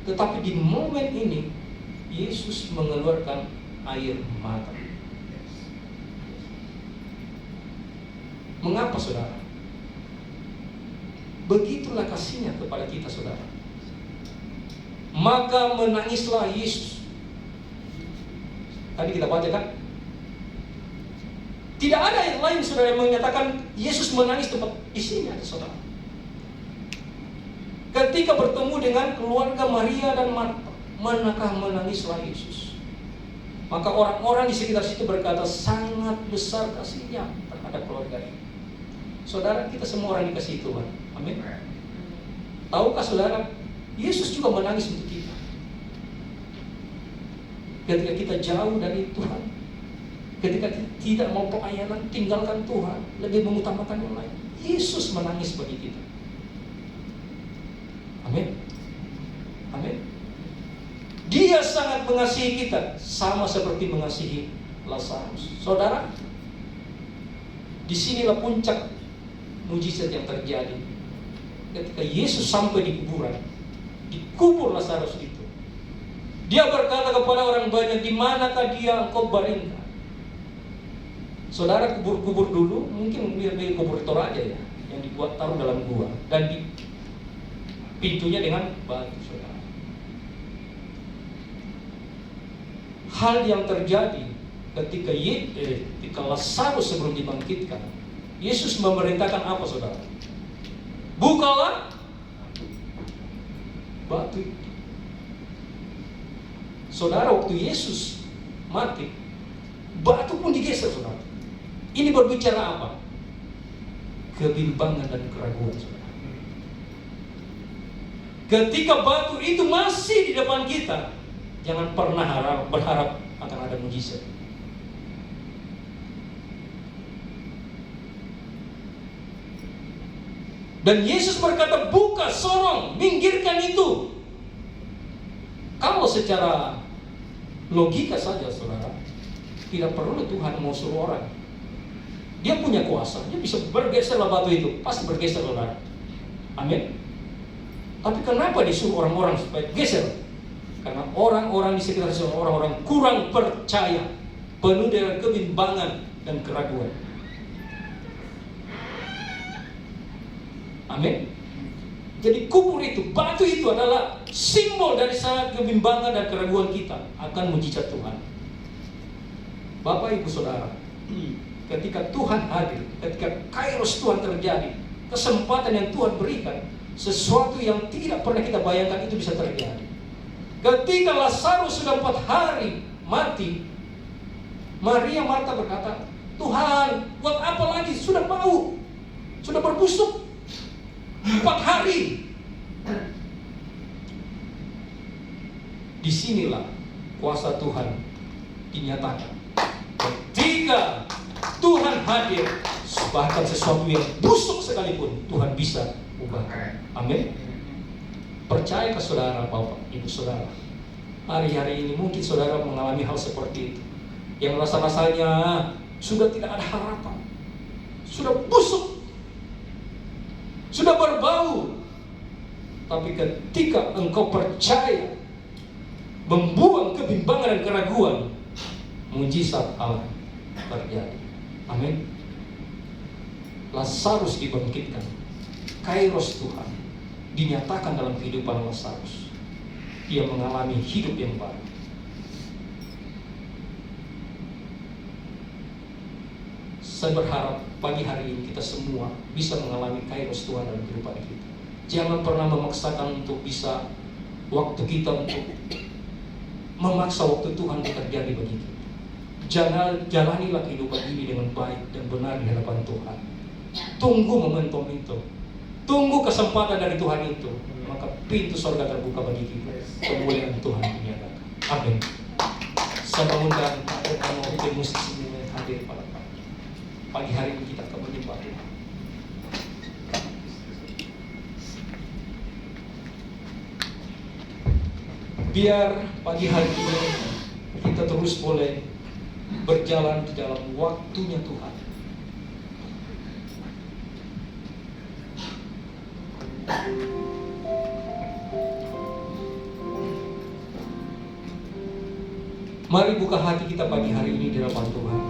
Tetapi di momen ini, Yesus mengeluarkan air mata. Mengapa, saudara? Begitulah kasihnya kepada kita, saudara. Maka menangislah Yesus. Tadi kita baca kan? Tidak ada yang lain, saudara, yang menyatakan Yesus menangis tempat isinya, saudara. Ketika bertemu dengan keluarga Maria dan Marta, manakah menangislah Yesus? Maka orang-orang di sekitar situ berkata, sangat besar kasihnya terhadap keluarga ini. Saudara, kita semua orang dikasihi Tuhan. Amin. Tahukah saudara, Yesus juga menangis untuk kita. Ketika kita jauh dari Tuhan, ketika kita tidak mau pelayanan, tinggalkan Tuhan, lebih mengutamakan yang lain, Yesus menangis bagi kita. Amin. Amin. Dia sangat mengasihi kita, sama seperti mengasihi Lazarus. Saudara, disinilah puncak mujizat yang terjadi. Ketika Yesus sampai di kuburan, dikubur Lazarus itu, dia berkata kepada orang banyak, di manakah dia engkau baringkan? Saudara, kubur-kubur dulu mungkin lebih kubur aja ya, yang dibuat taruh dalam gua dan di pintunya dengan batu, saudara. Hal yang terjadi ketika Lazarus sebelum dibangkitkan, Yesus memerintahkan apa, saudara? Bukalah batu itu. Saudara, waktu Yesus mati, batu pun digeser, saudara. Ini berbicara apa? Kebimbangan dan keraguan, saudara. Ketika batu itu masih di depan kita, jangan pernah berharap akan ada mujizat. Dan Yesus berkata, buka, sorong, minggirkan itu. Kalau secara logika saja, saudara, tidak perlu Tuhan mau suruh orang. Dia punya kuasa, dia bisa bergeserlah batu itu, pasti bergeser, saudara. Amin. Tapi kenapa disuruh orang-orang supaya geser? Karena orang-orang di sekitar situ, orang-orang kurang percaya, penuh dengan kebimbangan dan keraguan. Amin. Jadi kubur itu, batu itu adalah simbol dari sangat kebimbangan dan keraguan kita akan mujizat Tuhan. Bapak, Ibu, Saudara, ketika Tuhan hadir, ketika kairos Tuhan terjadi, kesempatan yang Tuhan berikan, sesuatu yang tidak pernah kita bayangkan itu bisa terjadi. Ketika Lazarus sudah 4 hari mati, Maria Marta berkata, Tuhan, buat apa lagi? Sudah bau, sudah berbusuk 4 hari. Disinilah kuasa Tuhan dinyatakan. Ketika Tuhan hadir, bahkan sesuatu yang busuk sekalipun Tuhan bisa ubahkan. Amin. Percayakah saudara, Bapak, Ibu, Saudara, hari-hari ini mungkin saudara mengalami hal seperti itu, yang rasa-rasanya sudah tidak ada harapan, sudah busuk, sudah berbau. Tapi ketika engkau percaya, membuang kebimbangan dan keraguan, mujizat Allah terjadi. Amin. Lazarus dibangkitkan, kairos Tuhan dinyatakan dalam kehidupan Lazarus. Dia mengalami hidup yang baru. Saya berharap pagi hari ini kita semua bisa mengalami kairos Tuhan dalam kehidupan kita. Jangan pernah memaksakan untuk bisa waktu kita untuk memaksa waktu Tuhan terjadi bagi kita. Jalanilah kehidupan ini dengan baik dan benar di hadapan Tuhan. Tunggu momentum itu, tunggu kesempatan dari Tuhan itu, maka pintu surga terbuka bagi kita. Kemuliaan Tuhan dinyatakan. Amin. Saya bangunkan kamu musik ini hadir pada pagi hari ini kita akan menyembah Tuhan. Biar pagi hari ini kita terus boleh berjalan di dalam waktunya Tuhan. Mari buka hati kita pagi hari ini di hadapan Tuhan.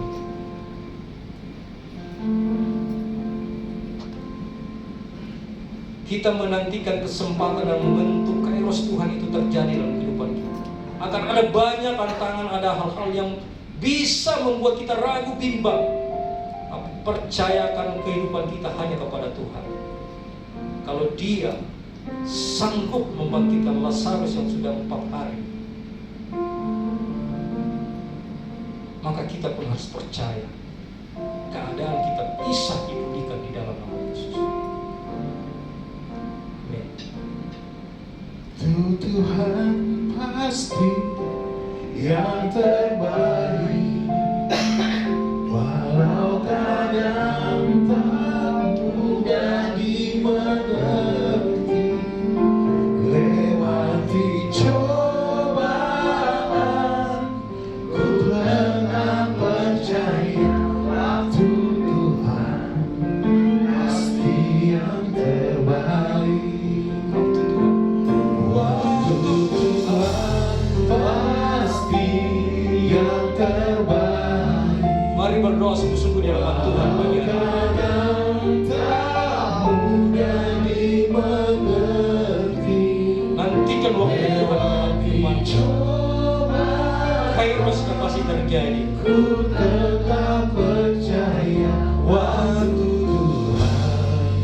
kita menantikan kesempatan dan membentuk kairos Tuhan itu terjadi dalam kehidupan kita. Akan ada banyak tantangan, ada hal-hal yang bisa membuat kita ragu bimbang. Tapi percayakan kehidupan kita hanya kepada Tuhan. Kalau Dia sanggup membangkitkan Lazarus yang sudah 4 hari, maka kita pun harus percaya keadaan kita bisa dipulihkan di dalam nama Yesus. Amin. Tuhan pasti yang terbaik, walau kadang tak mudah dimengerti. Lewati cobaan, ku pernah percaya waktu Tuhan pasti yang terbaik. Waktu Tuhan pasti yang terbaik. Mari berdoa sungguh-sungguh di hadapan Tuhan bagi hari ini. Kadang tak mudah dimengerti. Nantikan waktu Tuhan firman. Kairosnya pasti terjadi. Ku tetap percaya waktu Tuhan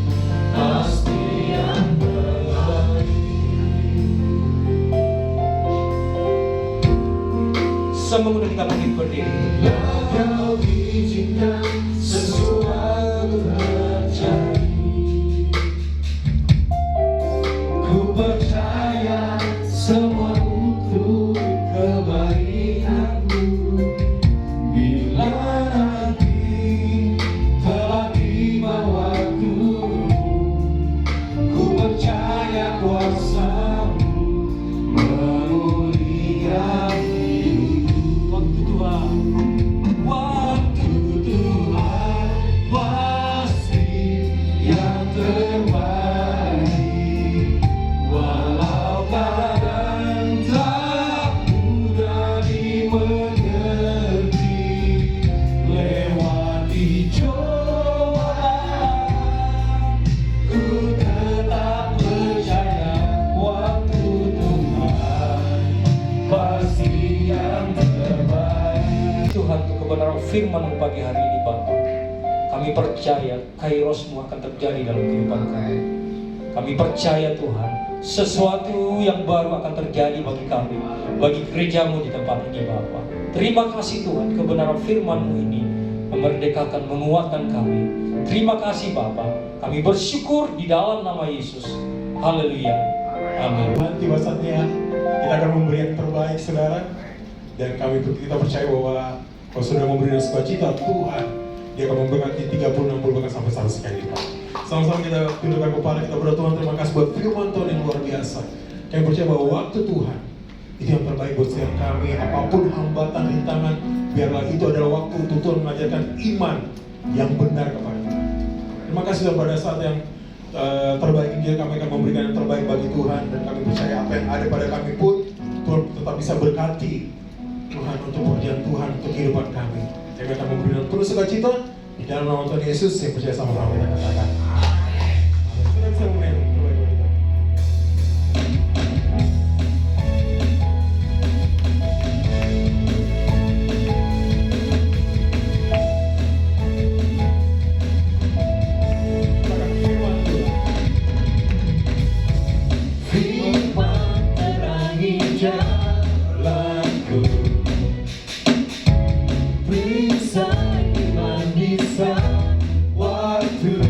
pasti yang terbaik. Sama mengundang kita bangkit berdiri. Kau izinkan sesuatu terjadi. Ku percaya semua untuk kebaikanmu. Bila nanti telah tiba waktumu, ku percaya kuasa-Mu memulihkan hidupku. Waktu Tuhan. Waktu Tuhan pasti yang terbaik, walau kadang tak mudah dimengerti. Lewati cobaan, ku tetap percaya waktu Tuhan pasti yang terbaik. Tuhan, untuk kebenaran firman-Mu pagi hari ini Bapa, kami percaya kairosmu akan terjadi dalam kehidupan kami. Kami percaya Tuhan, sesuatu yang baru akan terjadi bagi kami, bagi gereja-Mu di tempat ini Bapa. Terima kasih Tuhan, kebenaran firman-Mu ini memerdekakan, menguatkan kami. Terima kasih Bapa, kami bersyukur di dalam nama Yesus. Haleluya. Amin. Tuhan, tiba saatnya kita akan memberi yang terbaik, saudara. Dan kita percaya bahwa kalau sudah memberi sukacita, Tuhan Dia akan memberkati 30, 60, bahkan sampai 100 kali lipat. Sama-sama kita tundukkan kepala, kita berdoa. Tuhan, terima kasih buat firman Tuhan yang luar biasa. Kami percaya bahwa waktu Tuhan itu yang terbaik buat setiap kami. Apapun hambatan, rintangan, biarlah itu adalah waktu untuk Tuhan mengajarkan iman yang benar kepada Tuhan. Terima kasih Tuhan, pada saat yang terbaik ini kami akan memberikan yang terbaik bagi Tuhan. Dan kami percaya apa yang ada pada kami pun Tuhan tetap bisa berkati Tuhan untuk pekerjaan Tuhan, untuk kehidupan kami. Kami akan memberikan terus sukacita di dalam nama Tuhan Yesus. Saya percaya sama-sama kita katakan amin. Sudah bisa mulai terbaik bagi kita. Katakan firman Tuhan. Firman terangi jalanku, bisa iman, bisa waktu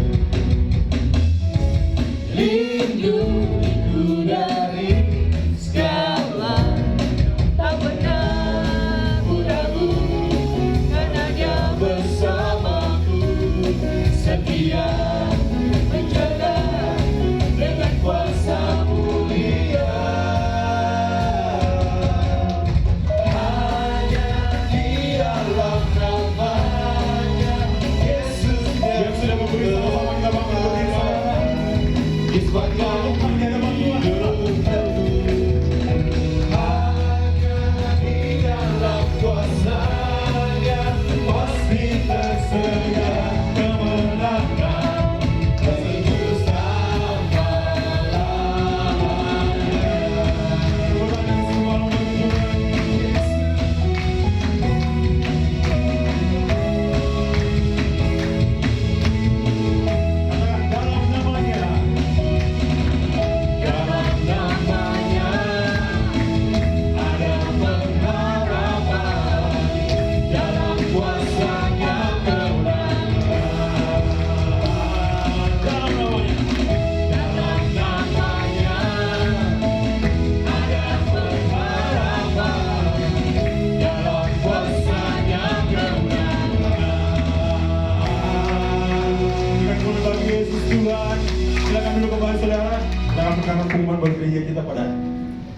Rakan-rakan pengumuman bergereja kita pada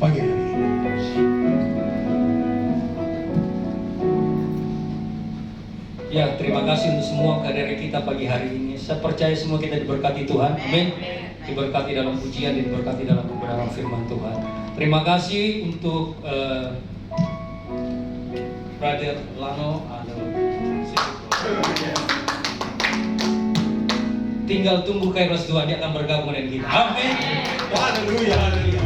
pagi hari ini. Ya, terima kasih untuk semua kehadiran kita pagi hari ini. Saya percaya semua kita diberkati Tuhan. Amin. Diberkati dalam pujian, diberkati dalam kebenaran firman Tuhan. Terima kasih untuk Brother Lano. Tinggal tunggu Kairos 2, dia akan bergabung dengan kita. Amin. Haleluya, haleluya.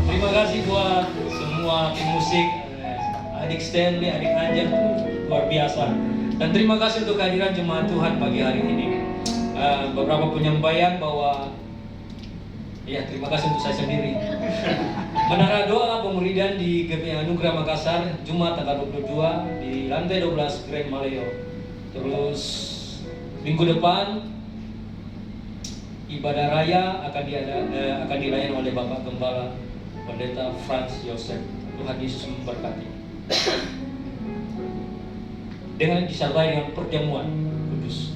Terima kasih buat semua tim musik, adik Stanley, adik Anjar, luar biasa. Dan terima kasih untuk kehadiran jemaat Tuhan pagi hari ini. Beberapa penyampaian bahwa, ya terima kasih untuk saya sendiri. Menara doa pemuridan di GPI Anugerah Makassar, Jumat tanggal 22 di lantai 12 Grand Maleo. Terus minggu depan ibadah raya akan dilayani oleh Bapak Gembala Pendeta Franz Yosef. Tuhan Yesus memberkati. Dengan disertai dengan perjamuan kudus.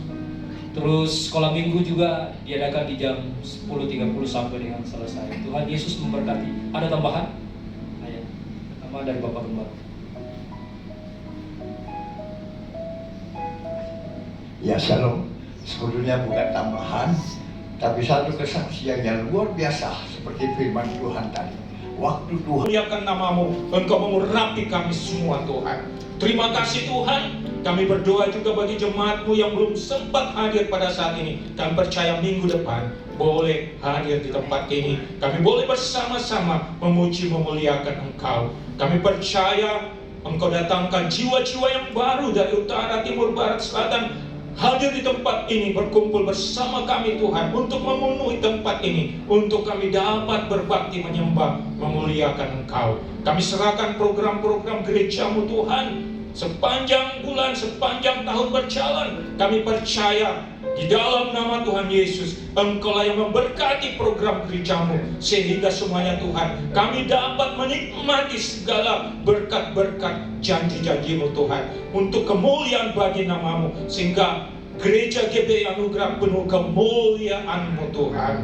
Terus sekolah minggu juga diadakan di jam 10.30 sampai dengan selesai. Tuhan Yesus memberkati. Ada tambahan? Ayo, tambahan dari Bapak Gembala. Ya shalom. Sebetulnya bukan tambahan, tapi satu kesaksian yang luar biasa seperti firman Tuhan tadi. Waktu Tuhan Muliakan namamu, Engkau mengurapi kami semua Tuhan. Terima kasih Tuhan. Kami berdoa juga bagi jemaatmu yang belum sempat hadir pada saat ini. Kami percaya minggu depan boleh hadir di tempat ini. Kami boleh bersama-sama memuji memuliakan Engkau. Kami percaya Engkau datangkan jiwa-jiwa yang baru dari utara, timur, barat, selatan, hadir di tempat ini, berkumpul bersama kami Tuhan, untuk memenuhi tempat ini, untuk kami dapat berbakti menyembah, memuliakan Engkau. Kami serahkan program-program gerejamu Tuhan, sepanjang bulan, sepanjang tahun berjalan. Kami percaya di dalam nama Tuhan Yesus, Engkau yang memberkati program gerejamu, sehingga semuanya Tuhan, kami dapat menikmati segala berkat-berkat janji-janjimu Tuhan, untuk kemuliaan bagi namamu, sehingga gereja GBI Anugerah penuh kemuliaan-Mu Tuhan.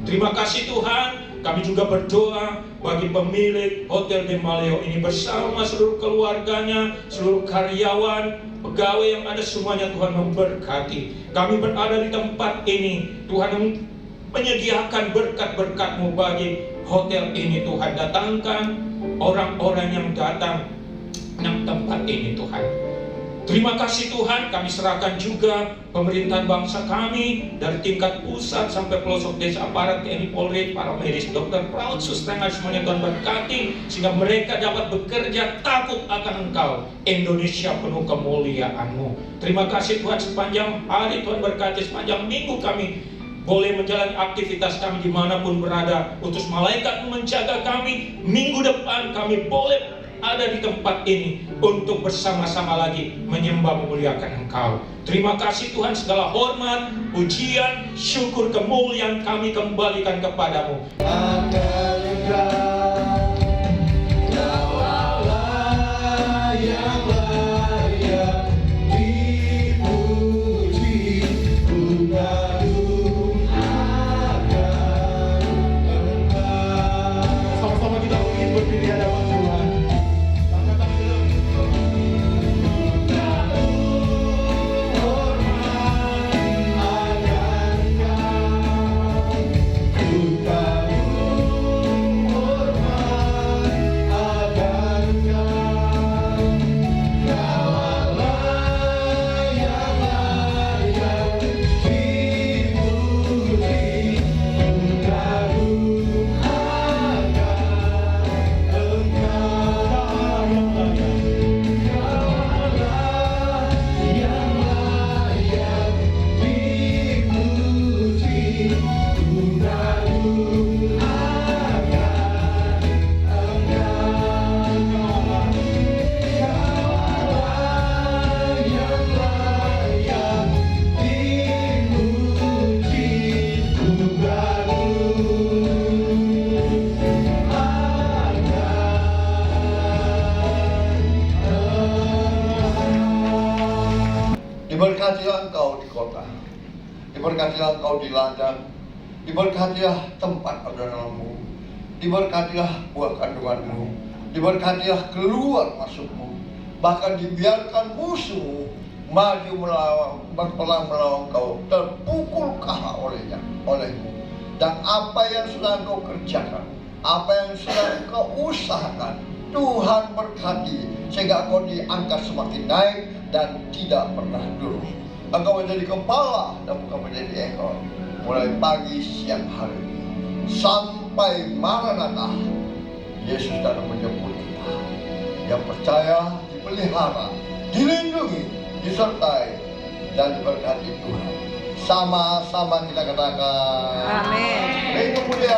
Terima kasih Tuhan. Kami juga berdoa bagi pemilik Hotel de Maleo ini bersama seluruh keluarganya, seluruh karyawan, pegawai yang ada, semuanya Tuhan memberkati. Kami berada di tempat ini, Tuhan menyediakan berkat-berkat-Mu bagi hotel ini Tuhan. Datangkan orang-orang yang datang ke tempat ini Tuhan. Terima kasih Tuhan. Kami serahkan juga pemerintahan bangsa kami, dari tingkat pusat sampai pelosok desa, aparat TNI, Polri, para medis, dokter, perawat, suster, semuanya Tuhan berkati, sehingga mereka dapat bekerja takut akan Engkau. Indonesia penuh kemuliaan-Mu. Terima kasih Tuhan, sepanjang hari Tuhan berkati, sepanjang minggu kami boleh menjalani aktivitas kami dimanapun berada. Utus malaikat menjaga kami. Minggu depan kami boleh ada di tempat ini untuk bersama-sama lagi menyembah memuliakan Engkau. Terima kasih Tuhan, segala hormat, pujian, syukur, kemuliaan kami kembalikan kepadamu. Sama-sama kita ingin berdiri hadapan Tuhan. diberkatilah engkau di kota, diberkatilah engkau di ladang, Diberkatilah tempat perdaganganmu, diberkatilah buah kandunganmu, diberkatilah keluar masukmu, bahkan dibiarkan musuh maju melawan, berperang melawan kau, terpukul kalah olehmu. Dan apa yang sedang kau kerjakan, apa yang sedang kau usahakan, Tuhan berkati sehingga kau diangkat semakin naik dan tidak pernah turun. Engkau menjadi kepala dan bukan menjadi ekor, mulai pagi siang hari sampai Maranatha. Yesus datang menjemput kita. Yang percaya dipelihara, dilindungi, disertai dan diberkati Tuhan. Sama-sama kita katakan Amin. Baik, kemudian